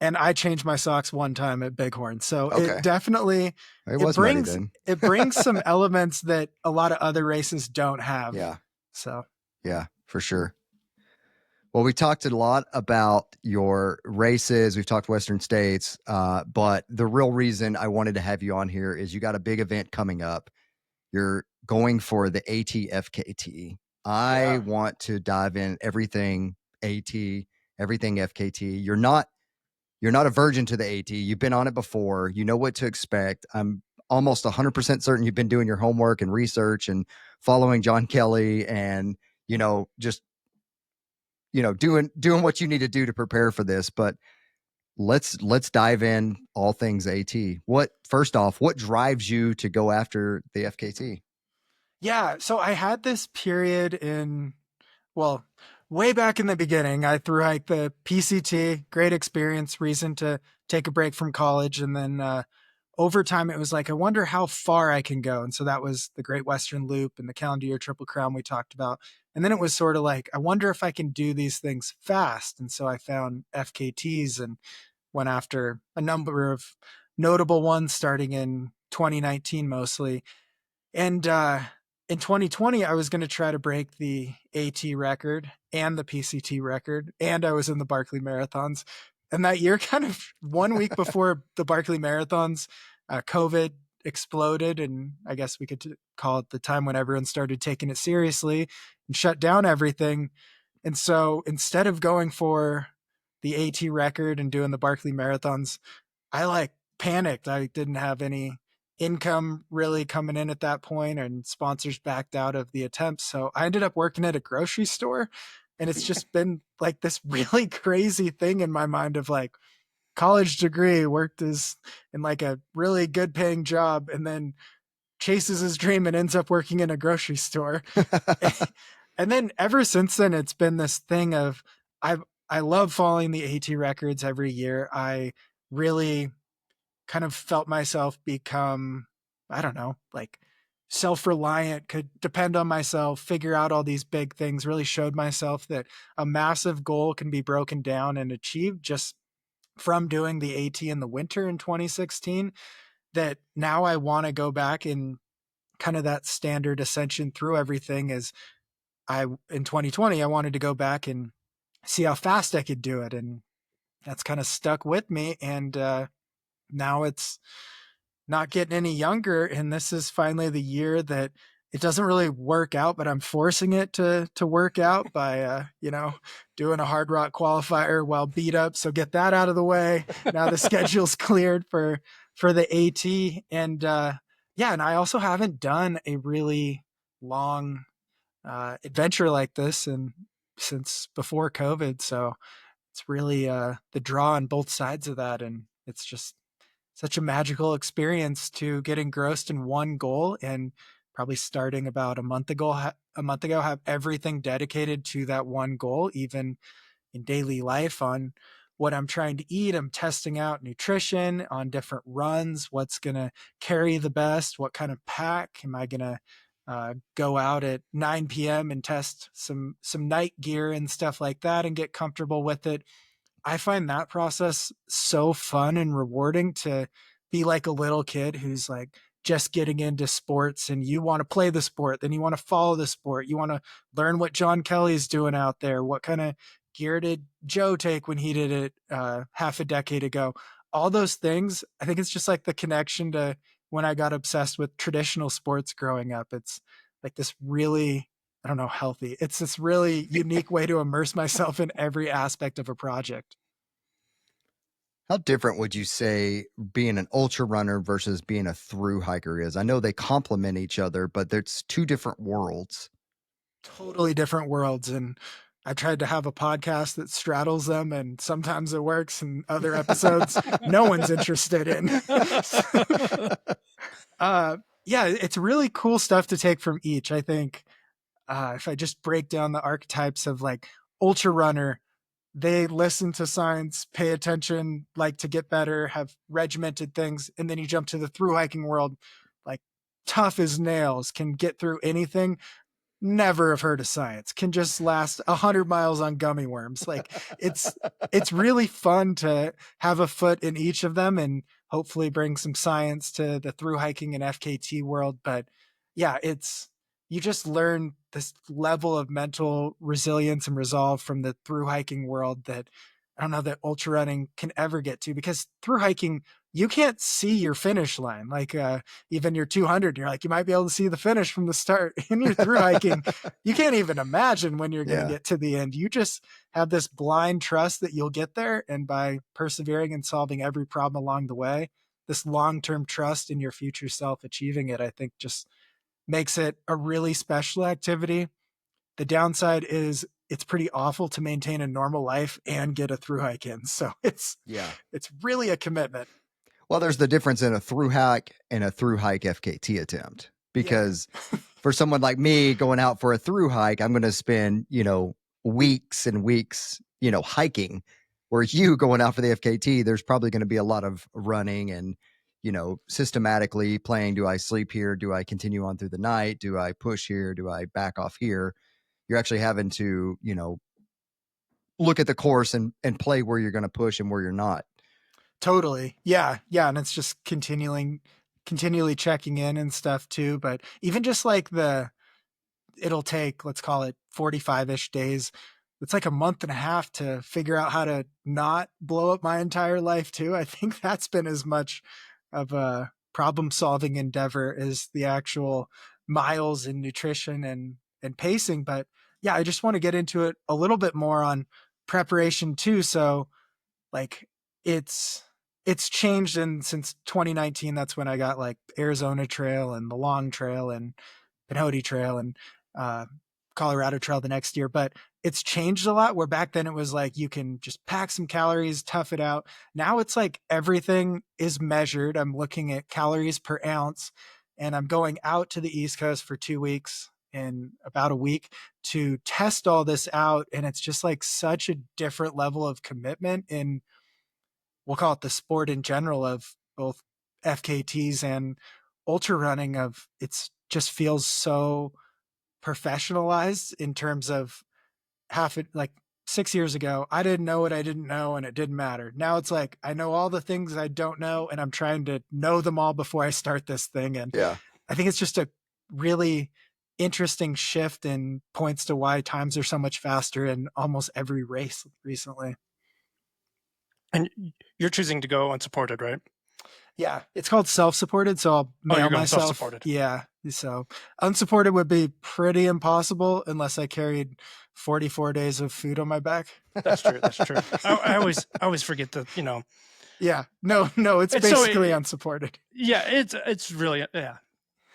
Speaker 1: and I changed my socks one time at Bighorn. So
Speaker 3: Okay.
Speaker 1: it definitely
Speaker 3: It was muddy then.
Speaker 1: it brings some elements that a lot of other races don't have.
Speaker 3: Yeah.
Speaker 1: So
Speaker 3: Yeah, for sure. Well, we talked a lot about your races. We've talked Western States, but the real reason I wanted to have you on here is you got a big event coming up. You're going for the AT-FKT. I want to dive in everything AT, everything FKT. You're not a virgin to the AT. You've been on it before. You know what to expect. I'm almost 100% certain you've been doing your homework and research and following John Kelly and, just, doing what you need to do to prepare for this. But let's dive in all things AT. First off, what drives you to go after the FKT?
Speaker 1: yeah, so I had this period well, way back in the beginning. I thru-hiked the PCT, great experience, reason to take a break from college. And then over time, it was like, I wonder how far I can go. And so that was the Great Western Loop and the Calendar Year Triple Crown we talked about. And then it was sort of like, I wonder if I can do these things fast. And so I found FKTs and went after a number of notable ones starting in 2019 mostly. And in 2020, I was going to try to break the AT record and the PCT record, and I was in the Barkley Marathons. And that year, kind of 1 week before the Barkley Marathons, COVID exploded, and I guess we could call it the time when everyone started taking it seriously and shut down everything. And so instead of going for the AT record and doing the Barkley Marathons, I panicked. I didn't have any income really coming in at that point, and sponsors backed out of the attempts. So I ended up working at a grocery store, and it's just been like this really crazy thing in my mind of like college degree, worked as in like a really good paying job, and then chases his dream and ends up working in a grocery store. And then ever since then, it's been this thing of I love following the AT records every year. I really kind of felt myself become, I don't know, like self-reliant, could depend on myself, figure out all these big things, really showed myself that a massive goal can be broken down and achieved just from doing the AT in the winter in 2016, that now I want to go back and kind of that standard ascension through everything is in 2020, I wanted to go back and see how fast I could do it. And that's kind of stuck with me. And now it's not getting any younger. And this is finally the year that it doesn't really work out, but I'm forcing it to work out by, doing a hard rock qualifier while beat up. So get that out of the way. Now the schedule's cleared for the AT. And and I also haven't done a really long adventure like this and since before COVID. So it's really the draw on both sides of that. And it's just such a magical experience to get engrossed in one goal, and probably starting about a month ago, have everything dedicated to that one goal, even in daily life on what I'm trying to eat. I'm testing out nutrition on different runs, what's going to carry the best, what kind of pack am I going to go out at 9 p.m. and test some night gear and stuff like that and get comfortable with it. I find that process so fun and rewarding, to be like a little kid who's like just getting into sports, and you want to play the sport, then you want to follow the sport. You want to learn what John Kelly's doing out there. What kind of gear did Joe take when he did it half a decade ago? All those things. I think it's just like the connection to when I got obsessed with traditional sports growing up. It's like this really, I don't know, healthy. It's this really unique way to immerse myself in every aspect of a project.
Speaker 3: How different would you say being an ultra runner versus being a through hiker is? I know they complement each other, but it's two different worlds.
Speaker 1: Totally different worlds. And I tried to have a podcast that straddles them, and sometimes it works, and other episodes no one's interested in. It's really cool stuff to take from each. I think if I just break down the archetypes of like ultra runner, they listen to signs, pay attention, like to get better, have regimented things. And then you jump to the through hiking world, like tough as nails, can get through anything. Never have heard of science, can just last 100 miles on gummy worms. Like it's really fun to have a foot in each of them and hopefully bring some science to the through hiking and FKT world. But yeah, you just learn this level of mental resilience and resolve from the through hiking world that I don't know that ultra running can ever get to, because through hiking, you can't see your finish line. Like even your 200, you're like, you might be able to see the finish from the start. In your through hiking, you can't even imagine when you're going to get to the end. You just have this blind trust that you'll get there. And by persevering and solving every problem along the way, this long-term trust in your future self achieving it, I think just makes it a really special activity. The downside is it's pretty awful to maintain a normal life and get a through hike in. So it's really a commitment.
Speaker 3: Well, there's the difference in a through hike and a through hike FKT attempt, because for someone like me going out for a through hike, I'm going to spend, weeks and weeks, hiking, whereas you going out for the FKT, there's probably going to be a lot of running and, systematically playing. Do I sleep here? Do I continue on through the night? Do I push here? Do I back off here? You're actually having to, look at the course and play where you're going to push and where you're not.
Speaker 1: Totally. Yeah. And it's just continually checking in and stuff too. But even just like it'll take, let's call it 45-ish days. It's like a month and a half to figure out how to not blow up my entire life too. I think that's been as much of a problem solving endeavor as the actual miles and nutrition and pacing. But yeah, I just want to get into it a little bit more on preparation too. So like it's changed since 2019. That's when I got like Arizona Trail and the Long Trail and Pinhoti Trail and Colorado Trail the next year. But it's changed a lot, where back then it was like you can just pack some calories, tough it out. Now it's like everything is measured. I'm looking at calories per ounce, and I'm going out to the East Coast for 2 weeks in about a week to test all this out. And it's just like such a different level of commitment in, we'll call it the sport in general, of both FKTs and ultra running. Of it's just feels so professionalized in terms of half it. Like 6 years ago, I didn't know what I didn't know and it didn't matter. Now it's like I know all the things I don't know and I'm trying to know them all before I start this thing. And
Speaker 3: Yeah.
Speaker 1: I think it's just a really interesting shift and points to why times are so much faster in almost every race recently.
Speaker 4: And you're choosing to go unsupported, right?
Speaker 1: Yeah, it's called self-supported, so I'll mail
Speaker 4: you're going
Speaker 1: myself.
Speaker 4: self-supported.
Speaker 1: Yeah, so unsupported would be pretty impossible unless I carried 44 days of food on my back.
Speaker 4: That's true. That's true. I always forget that,
Speaker 1: Yeah, no, it's basically unsupported.
Speaker 4: Yeah, it's really, yeah.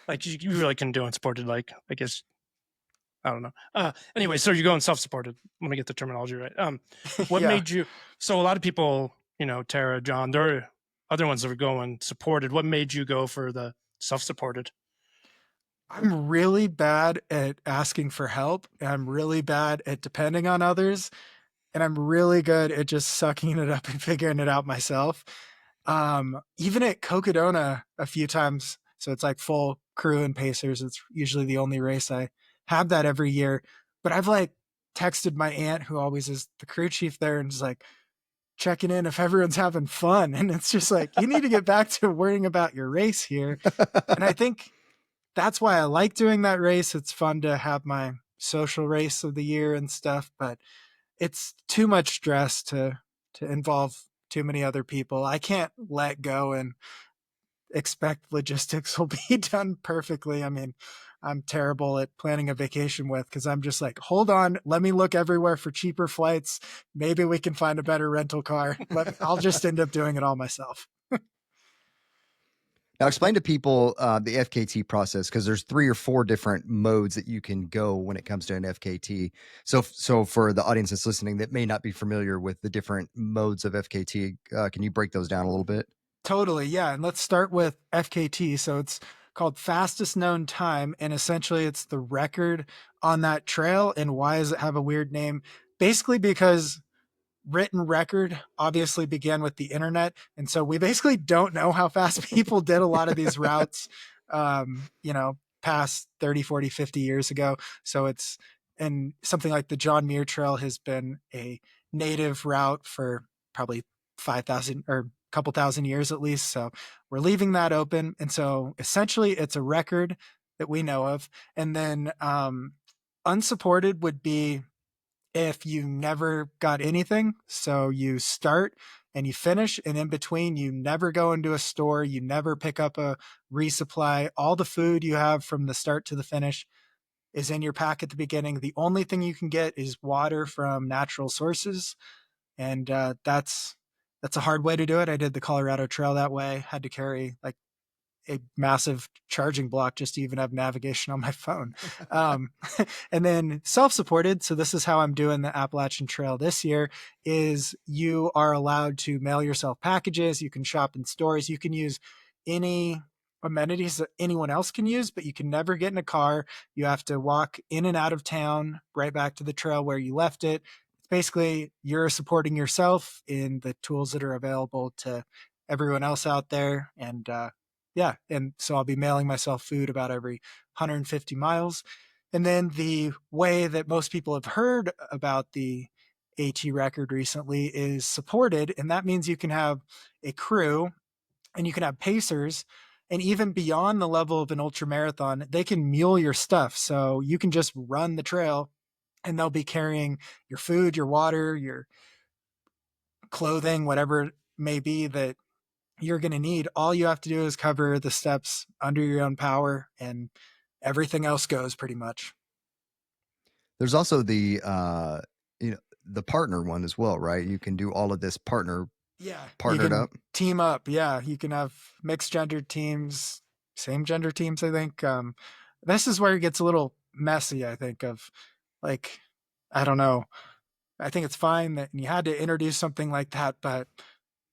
Speaker 4: Like you really can do unsupported, like, I guess, I don't know. Anyway, so you're going self-supported. Let me get the terminology right. What
Speaker 1: Yeah.
Speaker 4: made you, so a lot of people, Tara, John, there are other ones that are going supported. What made you go for the self-supported?
Speaker 1: I'm really bad at asking for help. I'm really bad at depending on others. And I'm really good at just sucking it up and figuring it out myself. Even at Cocodona a few times. So it's like full crew and pacers. It's usually the only race I have that every year. But I've like texted my aunt, who always is the crew chief there, and is like checking in if everyone's having fun. And it's just like, you need to get back to worrying about your race here. And I think that's why I like doing that race. It's fun to have my social race of the year and stuff, but it's too much stress to involve too many other people. I can't let go and expect logistics will be done perfectly. I mean, I'm terrible at planning a vacation because I'm just like, hold on, let me look everywhere for cheaper flights. Maybe we can find a better rental car. I'll just end up doing it all myself.
Speaker 3: Now, explain to people the FKT process, because there's 3 or 4 different modes that you can go when it comes to an FKT. So for the audience that's listening that may not be familiar with the different modes of FKT, can you break those down a little bit?
Speaker 1: Totally, yeah. And let's start with FKT. So it's called fastest known time, and essentially it's the record on that trail. And why does it have a weird name? Basically because written record obviously began with the internet, and so we basically don't know how fast people did a lot of these routes past 30, 40, 50 years ago. So it's, and something like the John Muir Trail has been a native route for probably 5,000 or a couple thousand years at least. So we're leaving that open, and so essentially it's a record that we know of. And then unsupported would be if you never got anything. So you start and you finish, and in between, you never go into a store, you never pick up a resupply. All the food you have from the start to the finish is in your pack at the beginning. The only thing you can get is water from natural sources. And that's a hard way to do it. I did the Colorado Trail that way, had to carry like a massive charging block just to even have navigation on my phone. And then self-supported. So this is how I'm doing the Appalachian Trail this year, is you are allowed to mail yourself packages. You can shop in stores. You can use any amenities that anyone else can use, but you can never get in a car. You have to walk in and out of town, right back to the trail where you left it. It's basically you're supporting yourself in the tools that are available to everyone else out there. And yeah, and so I'll be mailing myself food about every 150 miles. And then the way that most people have heard about the AT record recently is supported, and that means you can have a crew and you can have pacers, and even beyond the level of an ultra marathon, they can mule your stuff. So you can just run the trail and they'll be carrying your food, your water, your clothing, whatever it may be that you're going to need. All you have to do is cover the steps under your own power, and everything else goes pretty much.
Speaker 3: There's also the the partner one as well, right? You can do all of this partnered up.
Speaker 1: Team up. Yeah, you can have mixed gender teams, same gender teams, I think. This is where it gets a little messy, I think, of like, I don't know. I think it's fine that you had to introduce something like that, but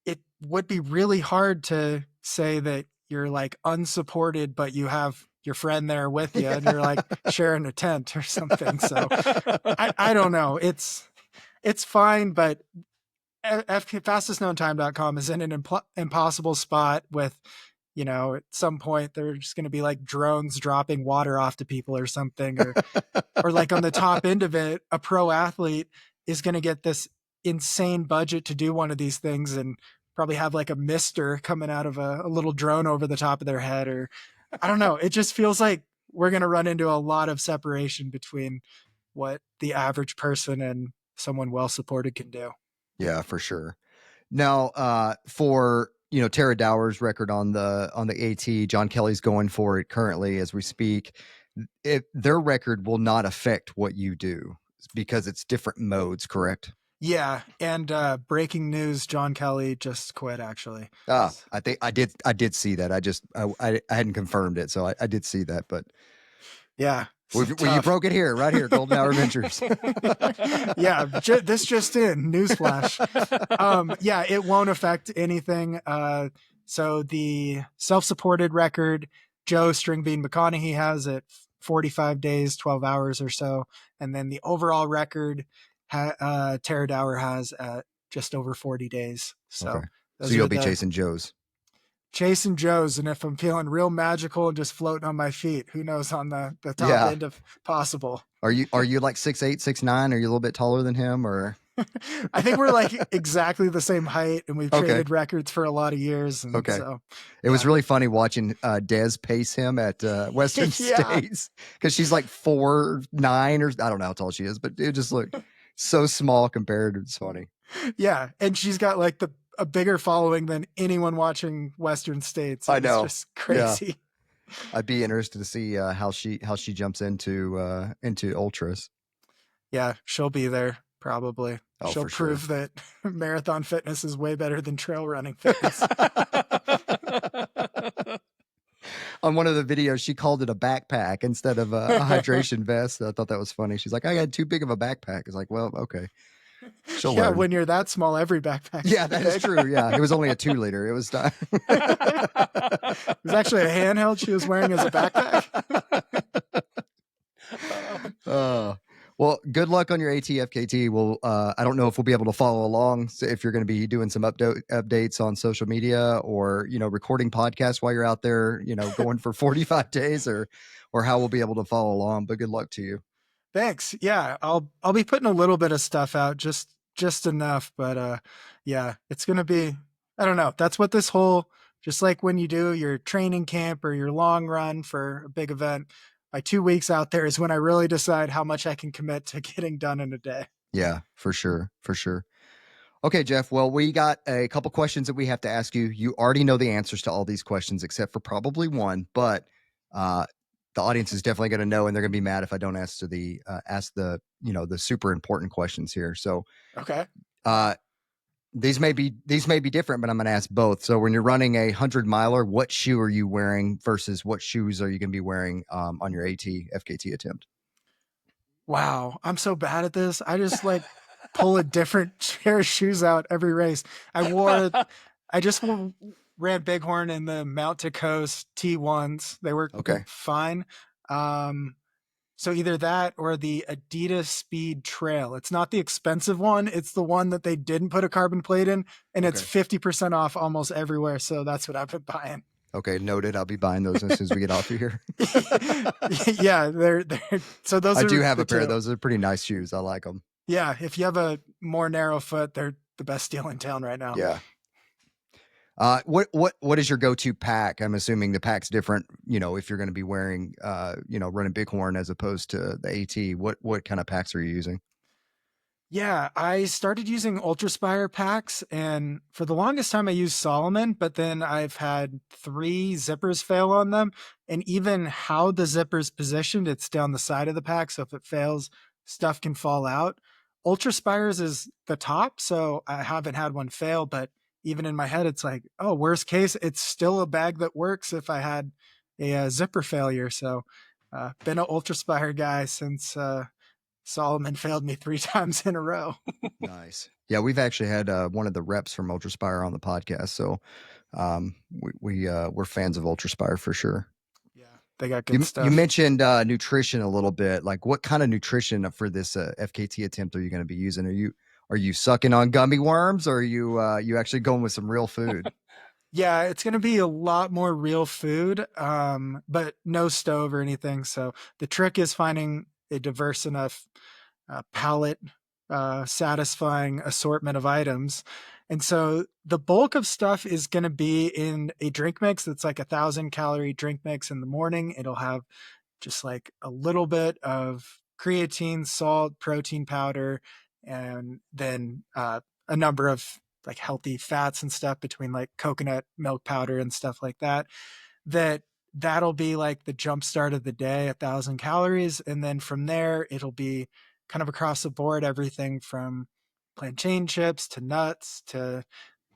Speaker 1: it would be really hard to say that you're like unsupported, but you have your friend there with you and you're like sharing a tent or something. So I don't know. It's fine, but fastestknowntime.com is in an impossible spot with, at some point there's just going to be like drones dropping water off to people or something, or like on the top end of it, a pro athlete is going to get this insane budget to do one of these things and probably have like a mister coming out of a little drone over the top of their head, or I don't know. It just feels like we're going to run into a lot of separation between what the average person and someone well supported can do.
Speaker 3: Yeah, for sure. Now, for Tara Dower's record on the AT, John Kelly's going for it currently as we speak. Their record will not affect what you do because it's different modes, correct?
Speaker 1: Yeah, and breaking news: John Kelly just quit. Actually,
Speaker 3: I think I did see that. I hadn't confirmed it, so I did see that. But
Speaker 1: yeah,
Speaker 3: well, you broke it here, right here, Golden Hour Adventures.
Speaker 1: Yeah, this just in, newsflash. Yeah, it won't affect anything. So the self-supported record, Joe Stringbean McConaughey has at 45 days, 12 hours or so, and then the overall record, Tara Dower has at just over 40 days. So,
Speaker 3: okay. So you'll be chasing Joe's.
Speaker 1: Chasing Joe's, and if I'm feeling real magical and just floating on my feet, who knows on the top end of possible.
Speaker 3: Are you like 6'8", 6'9"? Are you a little bit taller than him, or?
Speaker 1: I think we're like exactly the same height, and we've traded records for a lot of years. And so
Speaker 3: it was really funny watching Des pace him at Western States, because she's like 4'9", or I don't know how tall she is, but it just looked so small compared. It's funny.
Speaker 1: Yeah, and she's got like a bigger following than anyone watching Western States.
Speaker 3: I know.
Speaker 1: It's just crazy.
Speaker 3: Yeah. I'd be interested to see how she jumps into ultras.
Speaker 1: Yeah, she'll be there probably.
Speaker 3: Oh,
Speaker 1: she'll prove that marathon fitness is way better than trail running fitness.
Speaker 3: On one of the videos, she called it a backpack instead of a hydration vest. I thought that was funny. She's like, I got too big of a backpack. It's like, well, okay. She'll learn.
Speaker 1: When you're that small, every backpack.
Speaker 3: Yeah, that is true. Yeah, it was only a 2-liter. It was time.
Speaker 1: It was actually a handheld she was wearing as a backpack.
Speaker 3: Well, good luck on your AT FKT. Well, I don't know if we'll be able to follow along. So if you're going to be doing some updates on social media, or recording podcasts while you're out there, going for 45 days, or how we'll be able to follow along. But good luck to you.
Speaker 1: Thanks. Yeah, I'll be putting a little bit of stuff out, just enough. But yeah, it's gonna be. I don't know. That's what this whole, just like when you do your training camp or your long run for a big event, my 2 weeks out there is when I really decide how much I can commit to getting done in a day.
Speaker 3: Yeah, for sure. For sure. Okay, Jeff. Well, we got a couple questions that we have to ask you. You already know the answers to all these questions, except for probably one, but the audience is definitely going to know, and they're going to be mad if I don't ask the the super important questions here. So,
Speaker 1: okay.
Speaker 3: These may be different, but I'm going to ask both. So when you're running a 100-miler, what shoe are you wearing versus what shoes are you going to be wearing on your AT FKT attempt?
Speaker 1: Wow, I'm so bad at this. I just like pull a different pair of shoes out every race. I just ran Bighorn in the Mount to Coast T1s. They were fine. So either that or the Adidas Speed Trail. It's not the expensive one. It's the one that they didn't put a carbon plate in, and it's 50% off almost everywhere. So that's what I've been buying.
Speaker 3: Okay, noted. I'll be buying those as soon as we get off of here.
Speaker 1: Yeah, they're so those.
Speaker 3: I do have a pair of those. They're pretty nice shoes. I like them.
Speaker 1: Yeah, if you have a more narrow foot, they're the best deal in town right now.
Speaker 3: Yeah. What is your go-to pack? I'm assuming the pack's different, if you're going to be wearing, running Bighorn as opposed to the AT. What kind of packs are you using?
Speaker 1: Yeah, I started using Ultraspire packs, and for the longest time I used Solomon, but then I've had 3 zippers fail on them, and even how the zipper's positioned, it's down the side of the pack, so if it fails, stuff can fall out. Ultraspires is the top, so I haven't had one fail, but even in my head, it's like, oh, worst case, it's still a bag that works if I had a zipper failure. So been an Ultraspire guy since Solomon failed me 3 times in a row.
Speaker 3: Nice. Yeah, we've actually had one of the reps from Ultraspire on the podcast, so we're fans of Ultraspire for sure.
Speaker 1: Yeah, they got good stuff.
Speaker 3: You mentioned nutrition a little bit. Like, what kind of nutrition for this FKT attempt are you going to be using? Are you sucking on gummy worms, or are you actually going with some real food?
Speaker 1: Yeah, it's going to be a lot more real food, but no stove or anything. So the trick is finding a diverse enough palate satisfying assortment of items. And so the bulk of stuff is going to be in a drink mix that's like 1,000-calorie drink mix in the morning. It'll have just like a little bit of creatine, salt, protein powder, and then a number of like healthy fats and stuff between like coconut milk powder and stuff like that. That'll be like the jump start of the day, 1,000 calories. And then from there, it'll be kind of across the board, everything from plantain chips to nuts to,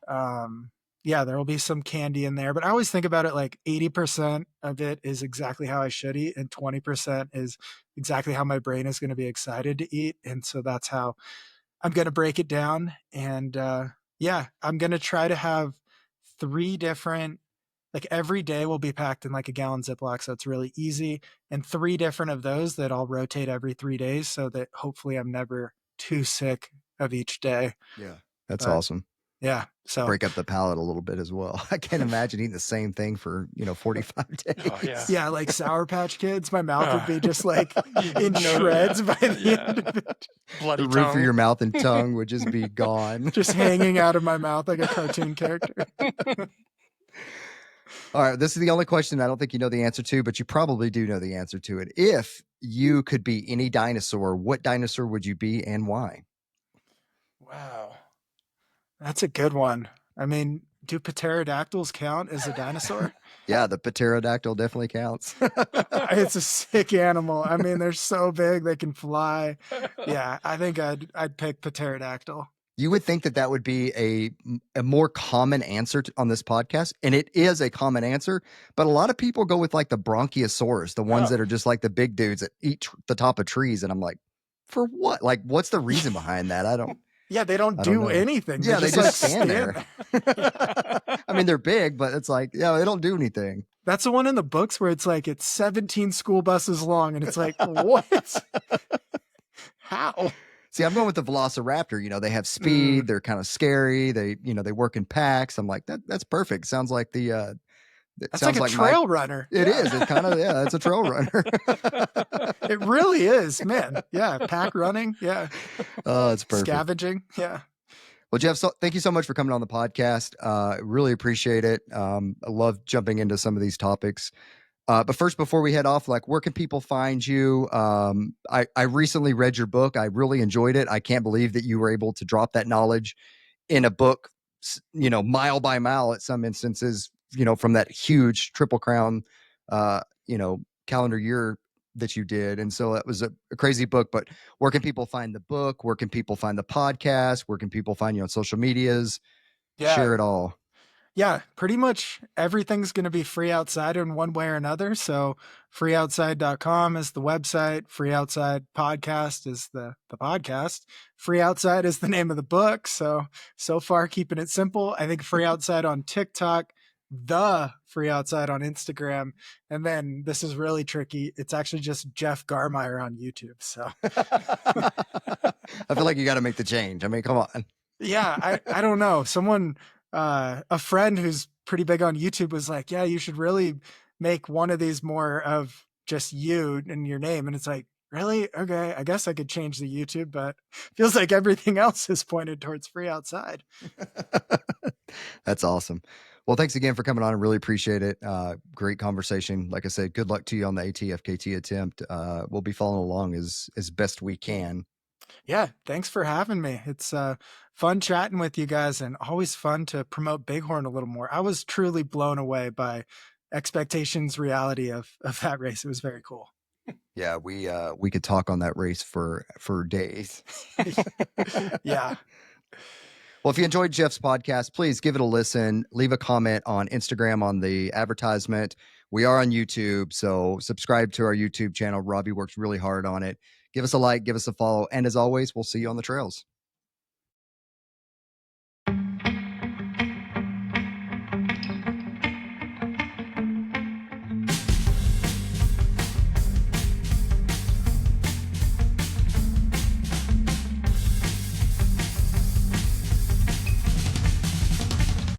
Speaker 1: there will be some candy in there, but I always think about it like 80% of it is exactly how I should eat, and 20% is exactly how my brain is going to be excited to eat. And so that's how I'm going to break it down. And I'm going to try to have 3 different, like every day will be packed in like a gallon Ziploc. So it's really easy. And 3 different of those that I'll rotate every 3 days so that hopefully I'm never too sick of each day.
Speaker 3: Yeah, that's awesome.
Speaker 1: Yeah. So
Speaker 3: break up the palate a little bit as well. I can't imagine eating the same thing for, 45 days.
Speaker 4: Oh, yeah.
Speaker 1: Yeah, like Sour Patch Kids. My mouth would be just like in shreds by the end of it.
Speaker 4: Bloody
Speaker 3: The roof
Speaker 4: tongue.
Speaker 3: of your mouth and tongue would just be gone.
Speaker 1: Just hanging out of my mouth like a cartoon character.
Speaker 3: All right. This is the only question I don't think you know the answer to, but you probably do know the answer to it. If you could be any dinosaur, what dinosaur would you be and why?
Speaker 1: Wow. That's a good one. I mean, do pterodactyls count as a dinosaur?
Speaker 3: Yeah, the pterodactyl definitely counts.
Speaker 1: It's a sick animal. I mean, they're so big they can fly. Yeah, I think I'd pick pterodactyl.
Speaker 3: You would think that would be a more common answer on this podcast, and it is a common answer, but a lot of people go with like the Bronchiosaurus, the ones that are just like the big dudes that eat the top of trees, and I'm like, for what? Like, what's the reason behind that? I don't.
Speaker 1: Yeah, they don't do anything.
Speaker 3: Yeah, they just stand there. I mean, they're big, but it's like, yeah, they don't do anything.
Speaker 1: That's the one in the books where it's like, it's 17 school buses long. And it's like, what? How?
Speaker 3: See, I'm going with the Velociraptor. They have speed. They're kind of scary. They work in packs. I'm like, that's perfect. Sounds like
Speaker 1: That's like a trail runner.
Speaker 3: It is. It kind of, it's a trail runner.
Speaker 1: It really is, man. Yeah. Pack running. Yeah.
Speaker 3: Oh, it's perfect.
Speaker 1: Scavenging. Yeah.
Speaker 3: Well, Jeff, thank you so much for coming on the podcast. Really appreciate it. I love jumping into some of these topics. But first, before we head off, like, where can people find you? I recently read your book. I really enjoyed it. I can't believe that you were able to drop that knowledge in a book, mile by mile at some instances, from that huge Triple Crown, calendar year that you did. And so that was a crazy book, but where can people find the book? Where can people find the podcast? Where can people find you on social medias?
Speaker 1: Yeah.
Speaker 3: Share it all.
Speaker 1: Yeah, pretty much everything's going to be free outside in one way or another. So freeoutside.com is the website. Free Outside Podcast is the podcast. Free Outside is the name of the book. So far keeping it simple. I think Free Outside on TikTok, the Free Outside on Instagram. And then this is really tricky. It's actually just Jeff Garmire on YouTube. So
Speaker 3: I feel like you got to make the change. I mean, come on.
Speaker 1: Yeah, I don't know. Someone, a friend who's pretty big on YouTube was like, yeah, you should really make one of these more of just you and your name. And it's like, really? Okay, I guess I could change the YouTube, but feels like everything else is pointed towards Free Outside.
Speaker 3: That's awesome. Well, thanks again for coming on. I really appreciate it. Great conversation. Like I said, good luck to you on the AT-FKT attempt. We'll be following along as best we can.
Speaker 1: Yeah, thanks for having me. It's fun chatting with you guys, and always fun to promote Bighorn a little more. I was truly blown away by expectations, reality of that race. It was very cool.
Speaker 3: Yeah, we could talk on that race for days.
Speaker 1: Yeah.
Speaker 3: Well, if you enjoyed Jeff's podcast, please give it a listen. Leave a comment on Instagram on the advertisement We are on YouTube, so subscribe to our YouTube channel. Robbie works really hard on it. Give us a like, give us a follow, and as always, we'll see you on the trails.